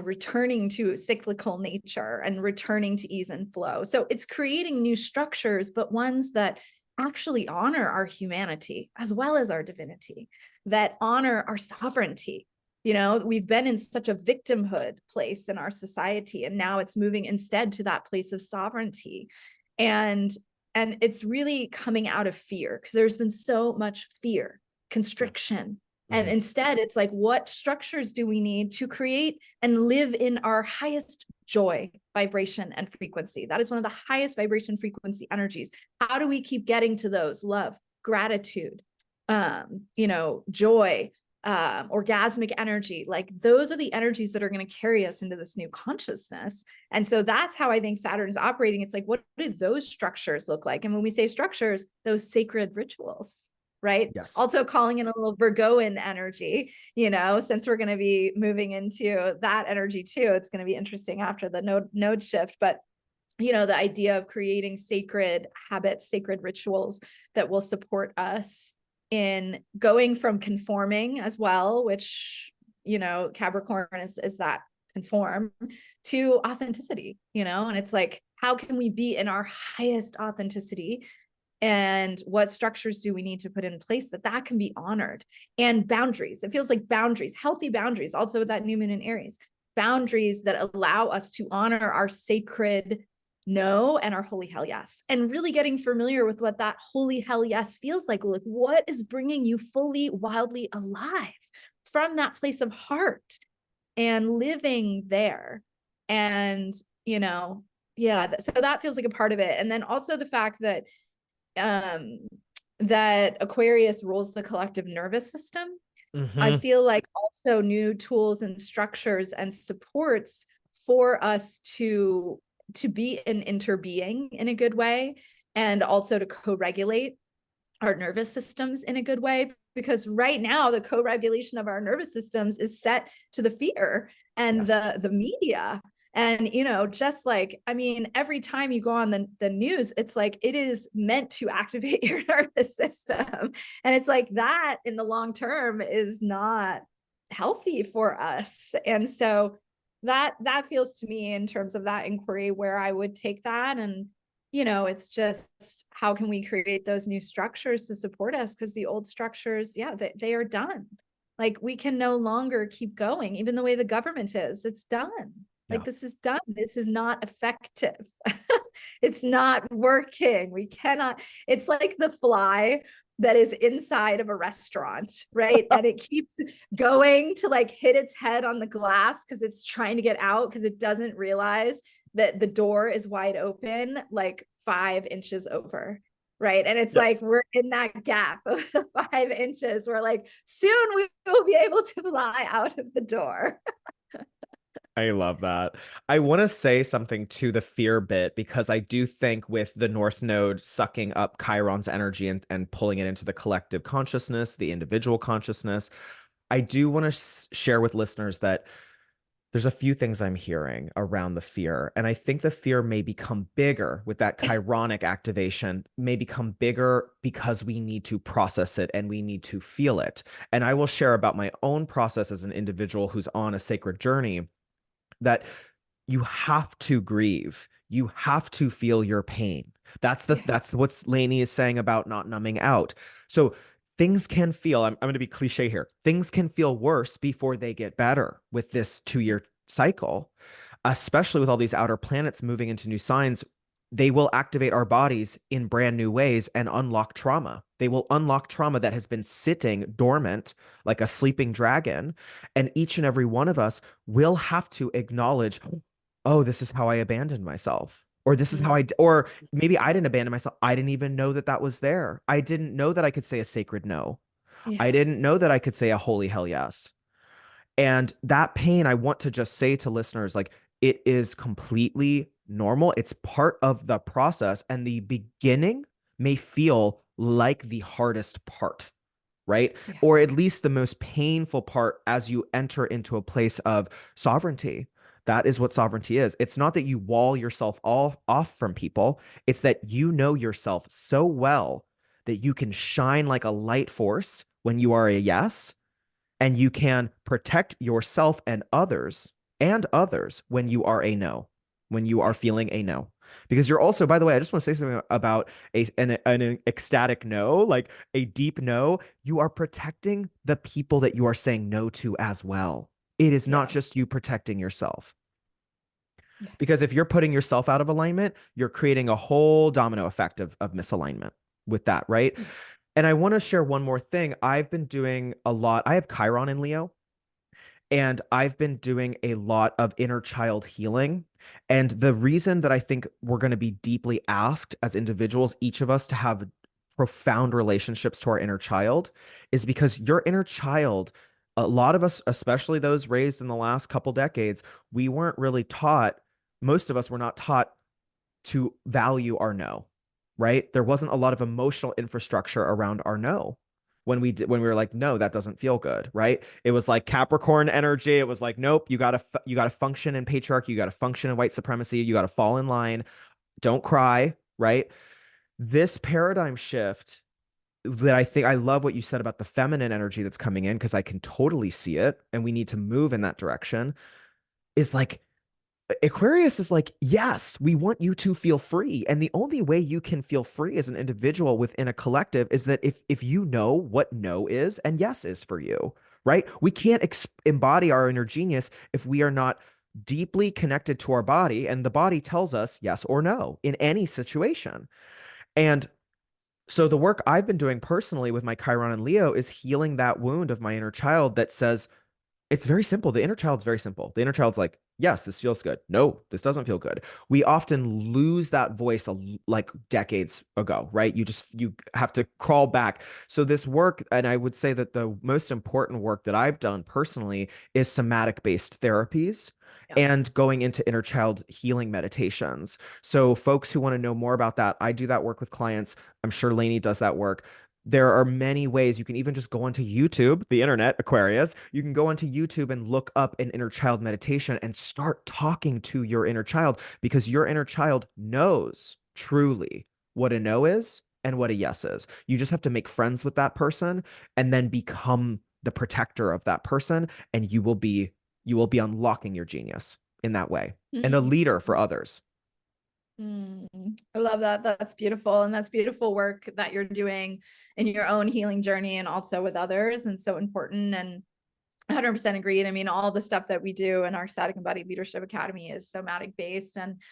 returning to cyclical nature and returning to ease and flow. So it's creating new structures, but ones that actually honor our humanity as well as our divinity, that honor our sovereignty. We've been in such a victimhood place in our society, and now it's moving instead to that place of sovereignty. And it's really coming out of fear, because there's been so much fear, Yeah. constriction. And Mhm. instead, it's like, what structures do we need to create and live in our highest joy, vibration, and frequency? That is one of the highest vibration frequency energies. How do we keep getting to those? Love, gratitude, joy, orgasmic energy. Like those are the energies that are going to carry us into this new consciousness. And so that's how I think Saturn is operating. It's like, what do those structures look like? And when we say structures, those sacred rituals, right? Yes. Also calling in a little Virgoan energy, since we're going to be moving into that energy too. It's going to be interesting after the node shift, but the idea of creating sacred habits, sacred rituals that will support us in going from conforming as well, which, Capricorn is that conform, to authenticity, and it's like, how can we be in our highest authenticity? And what structures do we need to put in place that can be honored? And boundaries. It feels like boundaries, healthy boundaries, also with that new moon in Aries, boundaries that allow us to honor our sacred no and our holy hell yes, and really getting familiar with what that holy hell yes feels like. Like, what is bringing you fully, wildly alive from that place of heart and living there? And yeah, so that feels like a part of it. And then also the fact that that Aquarius rules the collective nervous system. I Mm-hmm. feel like also new tools and structures and supports for us to be an interbeing in a good way, and also to co-regulate our nervous systems in a good way, because right now the co-regulation of our nervous systems is set to the fear and Yes. the media. And just like, I mean, every time you go on the news, it's like it is meant to activate your nervous system, and it's like that in the long term is not healthy for us. And so that feels to me, in terms of that inquiry, where I would take that. And it's just, how can we create those new structures to support us? Because the old structures, yeah, they are done. Like, we can no longer keep going, even the way the government is. It's done. Yeah. Like, this is done. This is not effective. It's not working. We cannot. It's like the fly that is inside of a restaurant, right? And it keeps going to like hit its head on the glass because it's trying to get out, because it doesn't realize that the door is wide open, like 5 inches over. Right. And it's like, Yes. we're in that gap of the 5 inches. We're like, soon we will be able to fly out of the door. I love that. I want to say something to the fear bit, because I do think with the North Node sucking up Chiron's energy and pulling it into the collective consciousness, the individual consciousness, I do want to share with listeners that there's a few things I'm hearing around the fear. And I think the fear may become bigger with that chironic activation, may become bigger because we need to process it and we need to feel it. And I will share about my own process as an individual who's on a sacred journey, that you have to grieve. You have to feel your pain. Yeah. That's what Lainie is saying about not numbing out. So things can feel, I'm going to be cliche here. Things can feel worse before they get better with this 2 year cycle, especially with all these outer planets moving into new signs. They will activate our bodies in brand new ways and unlock trauma. They will unlock trauma that has been sitting dormant like a sleeping dragon. And each and every one of us will have to acknowledge, oh, this is how I abandoned myself. Or this is how or maybe I didn't abandon myself. I didn't even know that that was there. I didn't know that I could say a sacred no. Yeah. I didn't know that I could say a holy hell yes. And that pain, I want to just say to listeners, like, it is completely normal. It's part of the process. And the beginning may feel like the hardest part, right? Yeah. Or at least the most painful part as you enter into a place of sovereignty. That is what sovereignty is. It's not that you wall yourself all off from people. It's that you know yourself so well that you can shine like a light force when you are a yes, and you can protect yourself and others when you are a no, when you are Yeah. feeling a no. Because you're also, by the way, I just want to say something about an ecstatic no, like a deep no. You are protecting the people that you are saying no to as well. It is not Yeah. just you protecting yourself. Yeah. Because if you're putting yourself out of alignment, you're creating a whole domino effect of misalignment with that, right? Yeah. And I want to share one more thing. I've been doing a lot. I have Chiron in Leo, and I've been doing a lot of inner child healing. And the reason that I think we're going to be deeply asked as individuals, each of us, to have profound relationships to our inner child is because your inner child a lot of us, especially those raised in the last couple decades, we weren't really taught, most of us were not taught to value our no, right? There wasn't a lot of emotional infrastructure around our no. When we were like, no, that doesn't feel good, right? It was like Capricorn energy. It was like, nope, you gotta function in patriarchy, you gotta function in white supremacy, you gotta fall in line, don't cry, right? This paradigm shift, that I think, I love what you said about the feminine energy that's coming in, because I can totally see it, and we need to move in that direction, is like Aquarius is like, yes, we want you to feel free. And the only way you can feel free as an individual within a collective is that if you know what no is and yes is for you, right? We can't embody our inner genius if we are not deeply connected to our body, and the body tells us yes or no in any situation. And so the work I've been doing personally with my Chiron and Leo is healing that wound of my inner child that says, it's very simple. The inner child's very simple. The inner child's like, yes, this feels good. No, this doesn't feel good. We often lose that voice like decades ago, right? You have to crawl back. So this work, and I would say that the most important work that I've done personally is somatic based therapies Yeah. and going into inner child healing meditations. So folks who want to know more about that, I do that work with clients. I'm sure Lainie does that work. There are many ways. You can even just go onto YouTube, the internet, Aquarius. You can go onto YouTube and look up an inner child meditation and start talking to your inner child, because your inner child knows truly what a no is and what a yes is. You just have to make friends with that person and then become the protector of that person, and you will be unlocking your genius in that way, and a Mm. leader for others. I love that. That's beautiful. And that's beautiful work that you're doing in your own healing journey and also with others. And so important. And 100% agreed. I mean, all the stuff that we do in our Static Embodied Leadership Academy is somatic based. And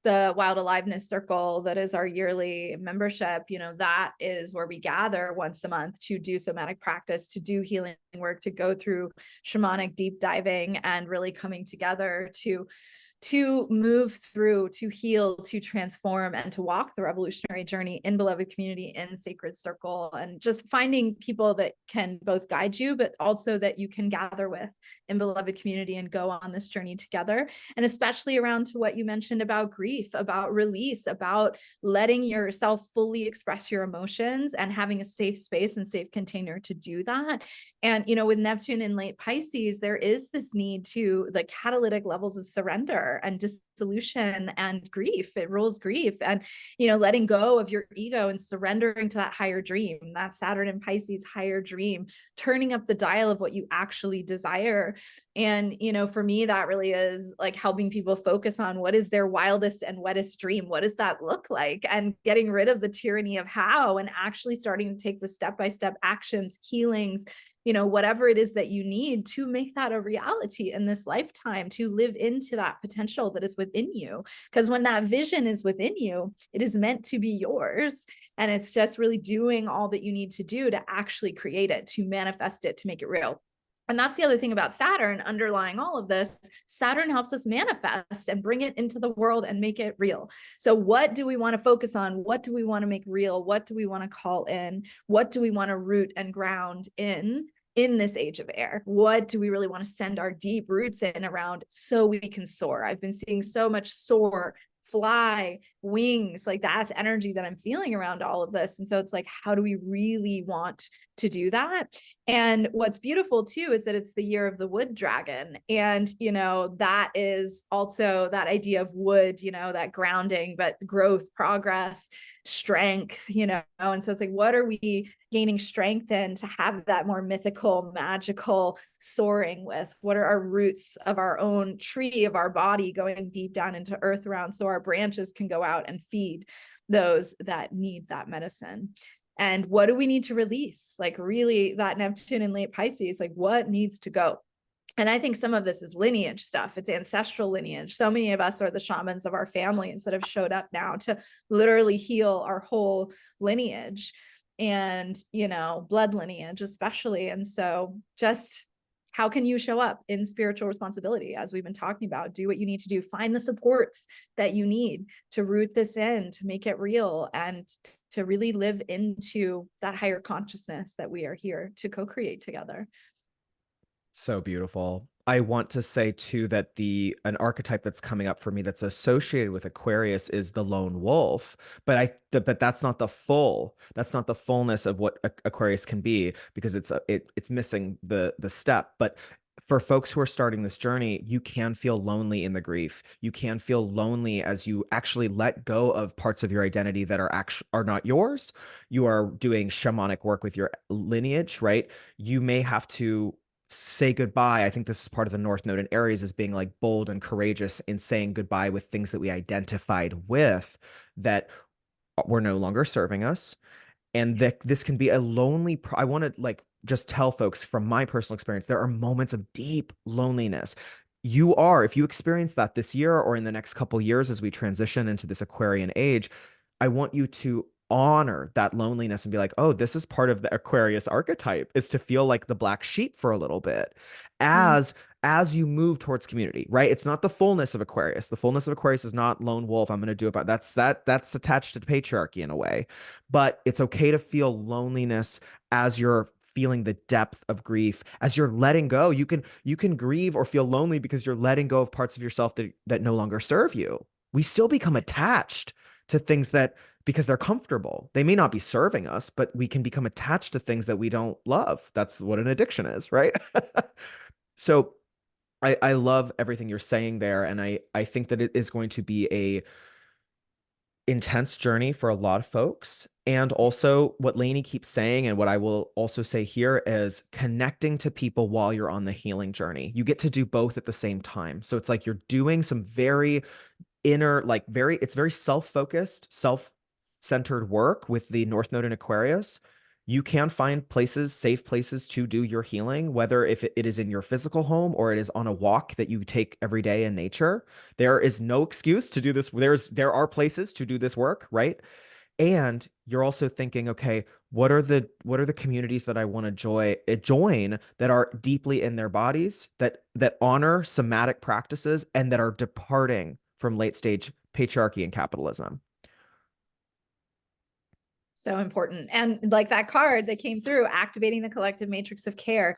the Wild Aliveness Circle, that is our yearly membership, that is where we gather once a month to do somatic practice, to do healing work, to go through shamanic deep diving, and really coming together to move through, to heal, to transform, and to walk the revolutionary journey in beloved community, in sacred circle, and just finding people that can both guide you, but also that you can gather with in beloved community and go on this journey together. And especially around to what you mentioned about grief, about release, about letting yourself fully express your emotions and having a safe space and safe container to do that. And, with Neptune in late Pisces, there is this need to the catalytic levels of surrender and dissolution and grief. It rules grief, and, letting go of your ego and surrendering to that higher dream, that Saturn in Pisces higher dream, turning up the dial of what you actually desire. And, for me, that really is like helping people focus on what is their wildest and wettest dream. What does that look like? And getting rid of the tyranny of how, and actually starting to take the step-by-step actions, healings, whatever it is that you need to make that a reality in this lifetime, to live into that potential that is within you. Because when that vision is within you, it is meant to be yours. And it's just really doing all that you need to do to actually create it, to manifest it, to make it real. And that's the other thing about Saturn underlying all of this. Saturn helps us manifest and bring it into the world and make it real. So what do we want to focus on? What do we want to make real? What do we want to call in? What do we want to root and ground in this age of air? What do we really want to send our deep roots in around so we can soar? I've been seeing so much soar, fly, wings, like that's energy that I'm feeling around all of this. And so it's like, how do we really want to do that? And what's beautiful too is that it's the year of the wood dragon. And, that is also that idea of wood, that grounding, but growth, progress, strength, and so it's like, what are we gaining strength in to have that more mythical, magical soaring with? What are our roots of our own tree of our body going deep down into earth around, so our branches can go out and feed those that need that medicine? And what do we need to release? Like really that Neptune in late Pisces, like what needs to go? And I think some of this is lineage stuff. It's ancestral lineage. So many of us are the shamans of our families that have showed up now to literally heal our whole lineage and, blood lineage, especially. And so just how can you show up in spiritual responsibility? As we've been talking about, do what you need to do, find the supports that you need to root this in, to make it real, and to really live into that higher consciousness that we are here to co-create together. So beautiful. I want to say too that the an archetype that's coming up for me that's associated with Aquarius is the lone wolf, but but that's not the fullness of what Aquarius can be, because it's missing the step. But for folks who are starting this journey, you can feel lonely in the grief. You can feel lonely as you actually let go of parts of your identity that are not yours. You are doing shamanic work with your lineage, right? You may have to say goodbye. I think this is part of the North Node in Aries, is being like bold and courageous in saying goodbye with things that we identified with that were no longer serving us. And that this can be a I want to like just tell folks from my personal experience, there are moments of deep loneliness. If you experience that this year or in the next couple years as we transition into this Aquarian age, I want you to honor that loneliness and be like, oh, this is part of the Aquarius archetype, is to feel like the black sheep for a little bit Mm. as you move towards community, right? It's not the fullness of Aquarius. The fullness of Aquarius is not lone wolf. I'm going to do it, but that's attached to patriarchy in a way. But it's okay to feel loneliness as you're feeling the depth of grief, as you're letting go. You can grieve or feel lonely because you're letting go of parts of yourself that no longer serve you. We still become attached to things that, because they're comfortable. They may not be serving us, but we can become attached to things that we don't love. That's what an addiction is, right? So I love everything you're saying there. And I think that it is going to be a intense journey for a lot of folks. And also, what Lainie keeps saying, and what I will also say here, is connecting to people while you're on the healing journey. You get to do both at the same time. So it's like you're doing some very inner, like it's very self-focused, self-centered work with the North Node in Aquarius. You can find places, safe places to do your healing, whether if it is in your physical home or it is on a walk that you take every day in nature. There is no excuse to do this. There are places to do this work, right? And you're also thinking, okay, what are the communities that I want to join that are deeply in their bodies, that honor somatic practices and that are departing from late stage patriarchy and capitalism. So important. And like that card that came through, activating the collective matrix of care,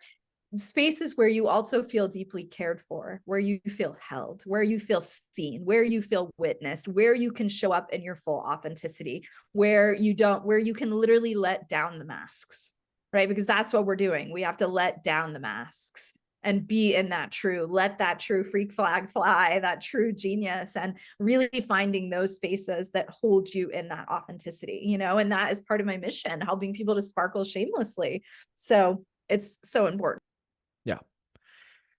spaces where you also feel deeply cared for, where you feel held, where you feel seen, where you feel witnessed, where you can show up in your full authenticity, where you can literally let down the masks, right? Because that's what we're doing. We have to let down the masks and be in let that true freak flag fly, that true genius, and really finding those spaces that hold you in that authenticity, and that is part of my mission, helping people to sparkle shamelessly. So it's so important. Yeah.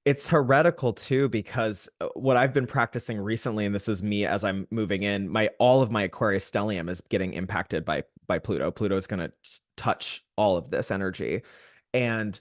It's heretical too, because what I've been practicing recently, and this is me as I'm moving in, my all of my Aquarius stellium is getting impacted by Pluto. Pluto is going to touch all of this energy. And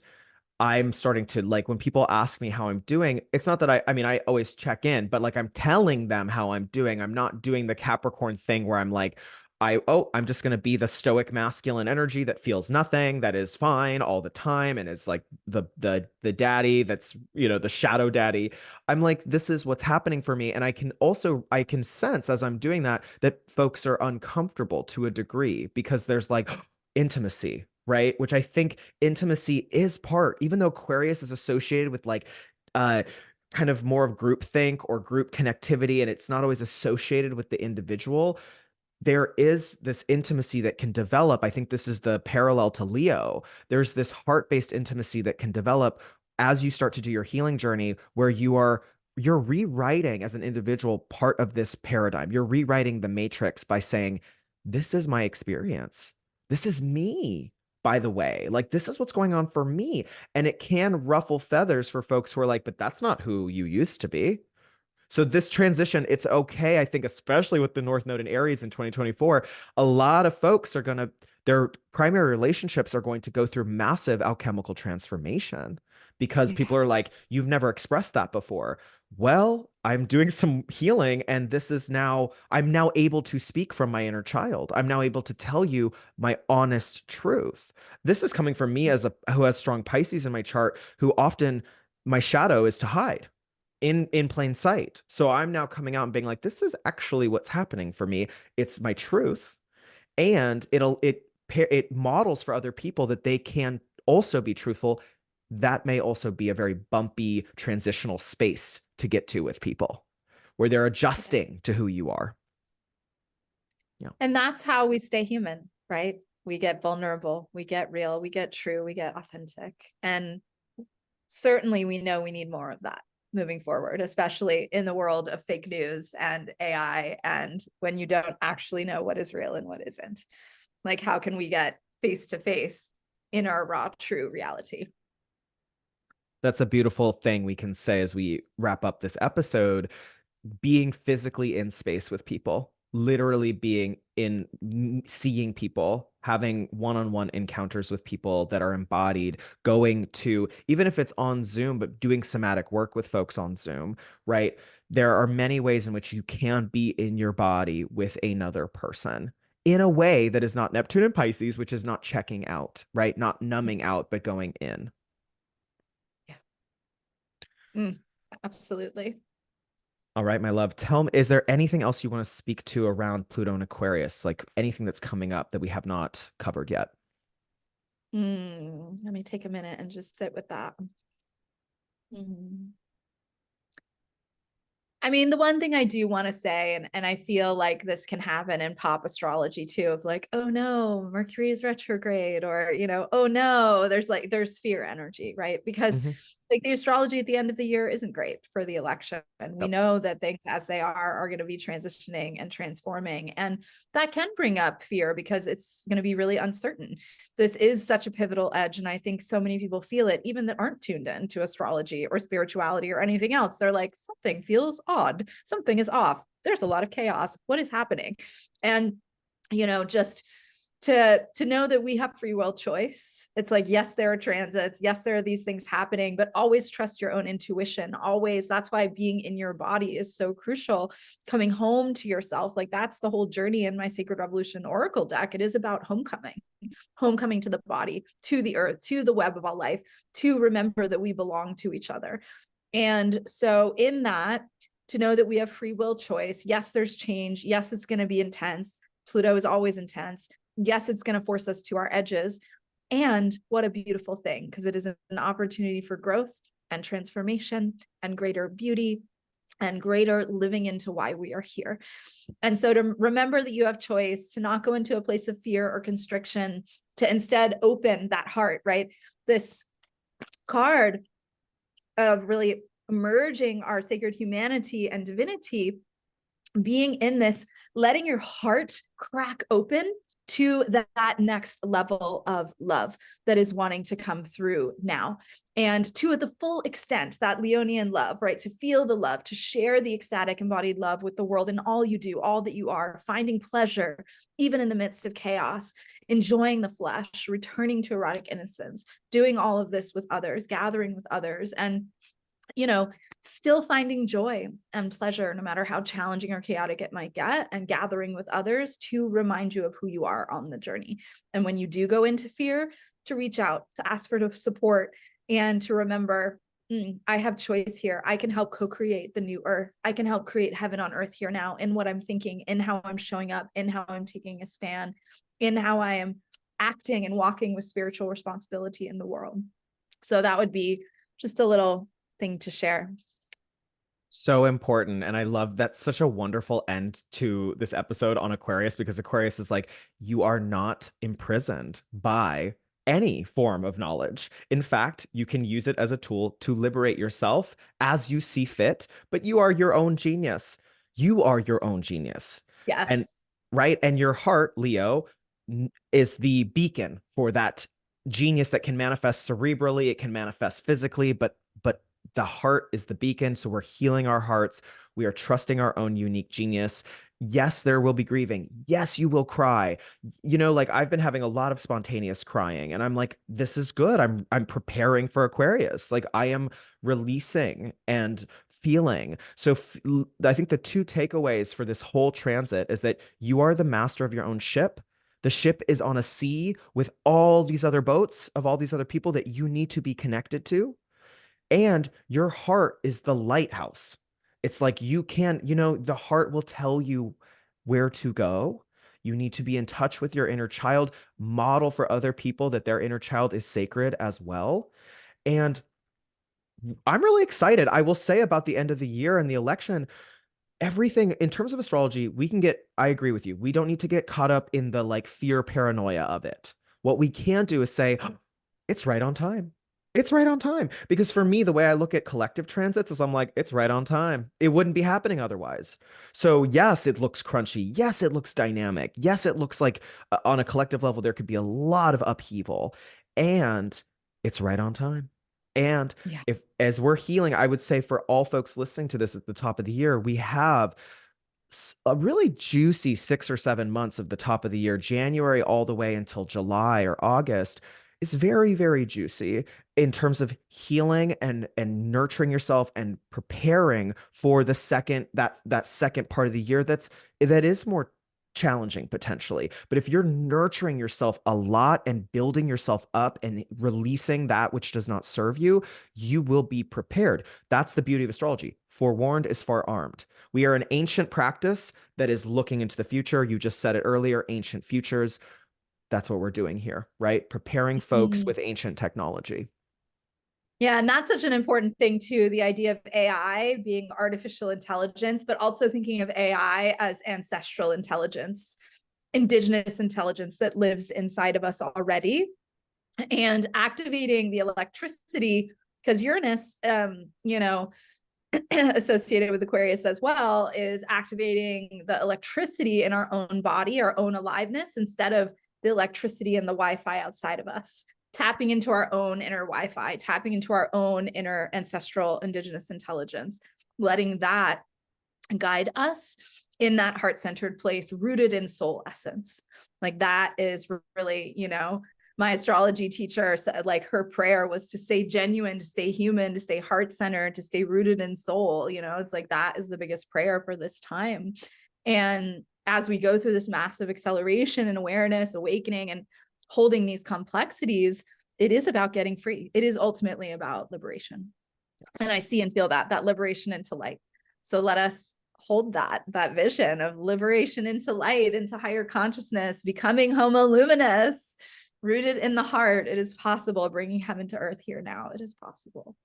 I'm starting to, like, when people ask me how I'm doing, it's not that I mean, I always check in, but like I'm telling them how I'm doing. I'm not doing the Capricorn thing where I'm like, I'm just going to be the stoic masculine energy that feels nothing, that is fine all the time and is like the daddy that's, the shadow daddy. I'm like, this is what's happening for me. And I can sense as I'm doing that folks are uncomfortable to a degree because there's like intimacy, right? Which I think intimacy is part, even though Aquarius is associated with like uh kind of more of group think or group connectivity, and it's not always associated with the individual. There is this intimacy that can develop. I think this is the parallel to Leo. There's this heart-based intimacy that can develop as you start to do your healing journey, where you're rewriting as an individual part of this paradigm. You're rewriting the matrix by saying, this is my experience. This is me, by the way. Like, this is what's going on for me. And it can ruffle feathers for folks who are like, but that's not who you used to be. So this transition, it's okay, I think, especially with the North Node in Aries in 2024, a lot of folks their primary relationships are going to go through massive alchemical transformation because Yeah. people are like, you've never expressed that before. Well, I'm doing some healing, and I'm now able to speak from my inner child. I'm now able to tell you my honest truth. This is coming from me who has strong Pisces in my chart, who often my shadow is to hide in plain sight. So I'm now coming out and being like, this is actually what's happening for me. It's my truth. And it models for other people that they can also be truthful that may also be a very bumpy transitional space to get to with people where they're Yeah. adjusting to who you are. Yeah. And that's how we stay human, right? We get vulnerable, we get real, we get true, we get authentic. And certainly we know we need more of that moving forward, especially in the world of fake news and AI, and when you don't actually know what is real and what isn't. Like, how can we get face to face in our raw, true reality? That's a beautiful thing we can say as we wrap up this episode. Being physically in space with people, literally being in seeing people, having one-on-one encounters with people that are embodied, going to, even if it's on Zoom, but doing somatic work with folks on Zoom, right? There are many ways in which you can be in your body with another person in a way that is not Neptune and Pisces, which is not checking out, right? Not numbing out, but going in. Yeah. Mm, absolutely. All right, my love. Tell me, is there anything else you want to speak to around Pluto and Aquarius? Like anything that's coming up that we have not covered yet? Let me take a minute and just sit with that. Mm. I mean, the one thing I do want to say, and I feel like this can happen in pop astrology too, of like, oh no, Mercury is retrograde, or, oh no, there's fear energy, right? Because Hmm. like the astrology at the end of the year isn't great for the election. And we Yep. know that things as they are going to be transitioning and transforming. And that can bring up fear because it's going to be really uncertain. This is such a pivotal edge. And I think so many people feel it, even that aren't tuned in to astrology or spirituality or anything else. They're like, something feels odd. Something is off. There's a lot of chaos. What is happening? And, just to know that we have free will choice. It's like, yes, there are transits. Yes, there are these things happening, but always trust your own intuition. Always. That's why being in your body is so crucial. Coming home to yourself. Like that's the whole journey in my Sacred Revolution Oracle deck. It is about homecoming to the body, to the earth, to the web of all life, to remember that we belong to each other. And so in that, to know that we have free will choice. Yes, there's change. Yes, it's going to be intense. Pluto is always intense. Yes, it's going to force us to our edges. And what a beautiful thing, because it is an opportunity for growth and transformation and greater beauty and greater living into why we are here. And so to remember that you have choice, to not go into a place of fear or constriction, to instead open that heart, right? This card of really merging our sacred humanity and divinity, being in this, letting your heart crack open to that next level of love that is wanting to come through now. And to the full extent, that Leonian love, right? To feel the love, to share the ecstatic embodied love with the world in all you do, all that you are, finding pleasure, even in the midst of chaos, enjoying the flesh, returning to erotic innocence, doing all of this with others, gathering with others, and still finding joy and pleasure, no matter how challenging or chaotic it might get, and gathering with others to remind you of who you are on the journey. And when you do go into fear, to reach out, to ask for support, and to remember, I have choice here. I can help co-create the new earth. I can help create heaven on earth here now in what I'm thinking, in how I'm showing up, in how I'm taking a stand, in how I am acting and walking with spiritual responsibility in the world. So that would be just a little thing to share. So important. And I love that's such a wonderful end to this episode on Aquarius because Aquarius is like, you are not imprisoned by any form of knowledge. In fact, you can use it as a tool to liberate yourself as you see fit, but you are your own genius. You are your own genius. And Yes. right. And your heart, Leo, is the beacon for that genius that can manifest cerebrally, it can manifest physically, but the heart is the beacon. So we're healing our hearts. We are trusting our own unique genius. Yes, there will be grieving. Yes, you will cry. Like I've been having a lot of spontaneous crying and I'm like, this is good. I'm preparing for Aquarius. Like I am releasing and feeling. So I think the two takeaways for this whole transit is that you are the master of your own ship. The ship is on a sea with all these other boats of all these other people that you need to be connected to. And your heart is the lighthouse. It's like the heart will tell you where to go. You need to be in touch with your inner child, model for other people that their inner child is sacred as well. And I'm really excited. I will say about the end of the year and the election, everything in terms of astrology, we can get, I agree with you. We don't need to get caught up in the like fear paranoia of it. What we can do is say, it's right on time. It's right on time. Because for me, the way I look at collective transits is I'm like, it's right on time. It wouldn't be happening otherwise. So, yes, it looks crunchy. Yes, it looks dynamic. Yes, it looks like on a collective level, there could be a lot of upheaval. And it's right on time. And Yeah. if, as we're healing, I would say for all folks listening to this at the top of the year, we have a really juicy 6 or 7 months of the top of the year, January all the way until July or August, is very, very juicy in terms of healing and nurturing yourself and preparing for the second that second part of the year that is more challenging potentially. But if you're nurturing yourself a lot and building yourself up and releasing that which does not serve you, you will be prepared. That's the beauty of astrology. Forewarned is far armed. We are an ancient practice that is looking into the future. You just said it earlier, ancient futures. That's what we're doing here, right? Preparing folks Mm. with ancient technology. Yeah, and that's such an important thing too, the idea of AI being artificial intelligence, but also thinking of AI as ancestral intelligence, indigenous intelligence that lives inside of us already, and activating the electricity, because Uranus, associated with Aquarius as well, is activating the electricity in our own body, our own aliveness, instead of the electricity and the Wi-Fi outside of us. Tapping into our own inner Wi-Fi, tapping into our own inner ancestral indigenous intelligence, letting that guide us in that heart-centered place, rooted in soul essence. Like that is really, my astrology teacher said, like, her prayer was to stay genuine, to stay human, to stay heart-centered, to stay rooted in soul. It's like that is the biggest prayer for this time. And as we go through this massive acceleration and awareness, awakening, and holding these complexities, it is about getting free. It is ultimately about liberation. Yes. And I see and feel that liberation into light. So let us hold that vision of liberation into light, into higher consciousness, becoming homo luminous, rooted in the heart. It is possible, bringing heaven to earth here now. It is possible.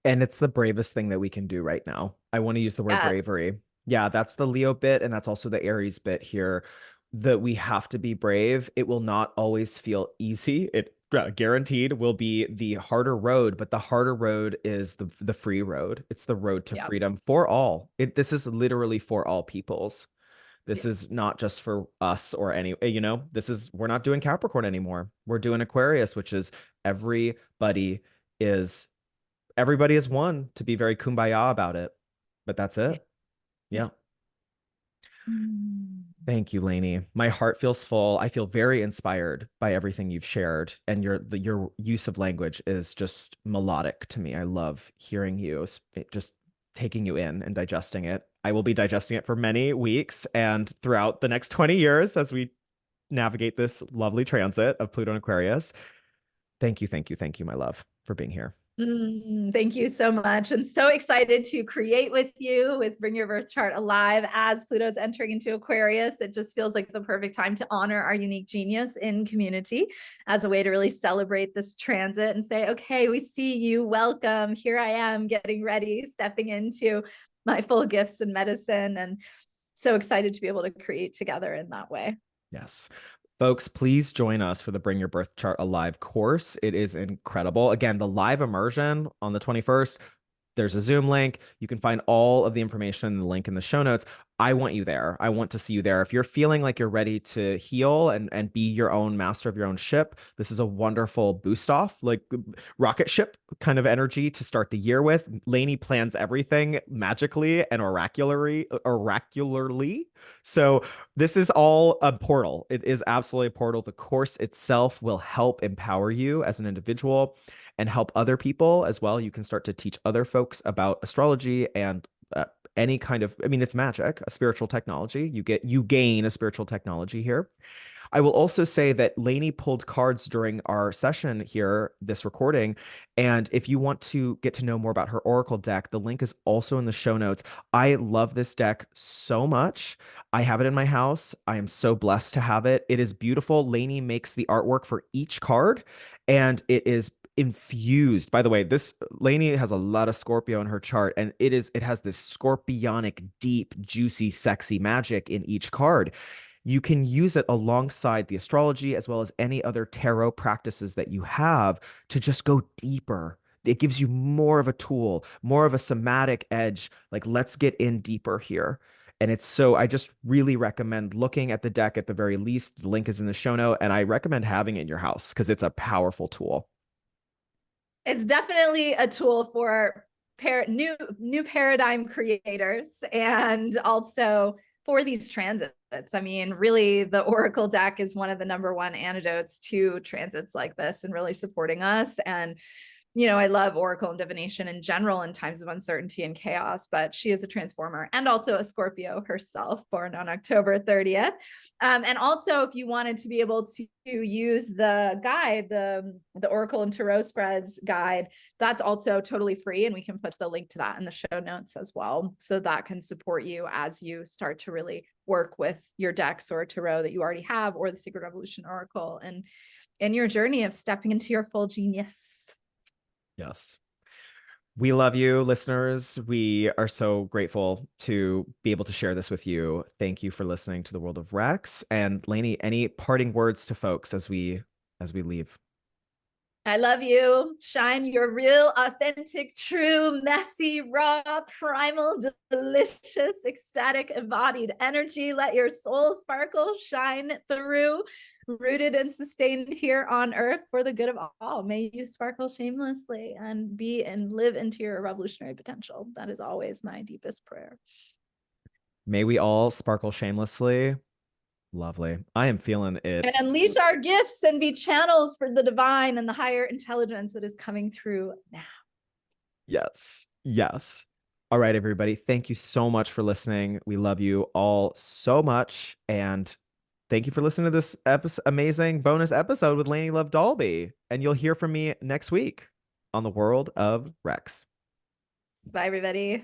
And it's the bravest thing that we can do right now. I want to use the word Yes. bravery. Yeah, that's the Leo bit, and that's also the Aries bit here, that we have to be brave. It will not always feel easy. It guaranteed will be the harder road, but the harder road is the free road. It's the road to Yeah. freedom for all. This is literally for all peoples. This Yeah. is not just for us or any, we're not doing Capricorn anymore. We're doing Aquarius, which is everybody is everybody is one, to be very kumbaya about it. But that's Yeah. it. Yeah. Yeah. Mm. Thank you, Lainie. My heart feels full. I feel very inspired by everything you've shared, and your use of language is just melodic to me. I love hearing you, just taking you in and digesting it. I will be digesting it for many weeks and throughout the next 20 years as we navigate this lovely transit of Pluto and Aquarius. Thank you, thank you, thank you, my love, for being here. Thank you so much. And so excited to create with you with Bring Your Birth Chart Alive as Pluto's entering into Aquarius. It just feels like the perfect time to honor our unique genius in community as a way to really celebrate this transit and say, okay, we see you. Welcome. Here I am getting ready, stepping into my full gifts and medicine. And so excited to be able to create together in that way. Yes. Folks, please join us for the Bring Your Birth Chart Alive course. It is incredible. Again, the live immersion on the 21st, there's a Zoom link. You can find all of the information in the link in the show notes. I want you there. I want to see you there. If you're feeling like you're ready to heal and be your own master of your own ship, this is a wonderful boost off, like rocket ship kind of energy to start the year with. Lainie plans everything magically and oracularly. So this is all a portal. It is absolutely a portal. The course itself will help empower you as an individual and help other people as well. You can start to teach other folks about astrology and any kind of, I mean, it's magic, a spiritual technology. You gain a spiritual technology here. I will also say that Lainie pulled cards during our session here, this recording. And if you want to get to know more about her Oracle deck, the link is also in the show notes. I love this deck so much. I have it in my house. I am so blessed to have it. It is beautiful. Lainie makes the artwork for each card, and it is infused. By the way, this Lainie has a lot of Scorpio in her chart, and it has this scorpionic, deep, juicy, sexy magic in each card. You can use it alongside the astrology as well as any other tarot practices that you have to just go deeper. It gives you more of a tool, more of a somatic edge. Like, let's get in deeper here. And it's so, I just really recommend looking at the deck at the very least. The link is in the show note, and I recommend having it in your house because it's a powerful tool. It's definitely a tool for new paradigm creators, and also for these transits. I mean, really, the Oracle deck is one of the number one antidotes to transits like this and really supporting us. And I love Oracle and divination in general in times of uncertainty and chaos, but she is a transformer and also a Scorpio herself, born on October 30th. And also, if you wanted to be able to use the guide, the Oracle and Tarot spreads guide, that's also totally free. And we can put the link to that in the show notes as well. So that can support you as you start to really work with your decks or tarot that you already have, or the Sacred Revolution Oracle, and in your journey of stepping into your full genius. Yes. We love you, listeners. We are so grateful to be able to share this with you. Thank you for listening to the World of Rex. And Lainie, any parting words to folks as we leave? I love you. Shine your real, authentic, true, messy, raw, primal, delicious, ecstatic, embodied energy. Let your soul sparkle, shine through, rooted and sustained here on earth for the good of all. May you sparkle shamelessly and be and live into your revolutionary potential. That is always my deepest prayer. May we all sparkle shamelessly. Lovely. I am feeling it. And unleash our gifts and be channels for the divine and the higher intelligence that is coming through now. Yes. Yes. All right, everybody. Thank you so much for listening. We love you all so much. And thank you for listening to this amazing bonus episode with Lainie Love Dalby. And you'll hear from me next week on the World of Rex. Bye, everybody.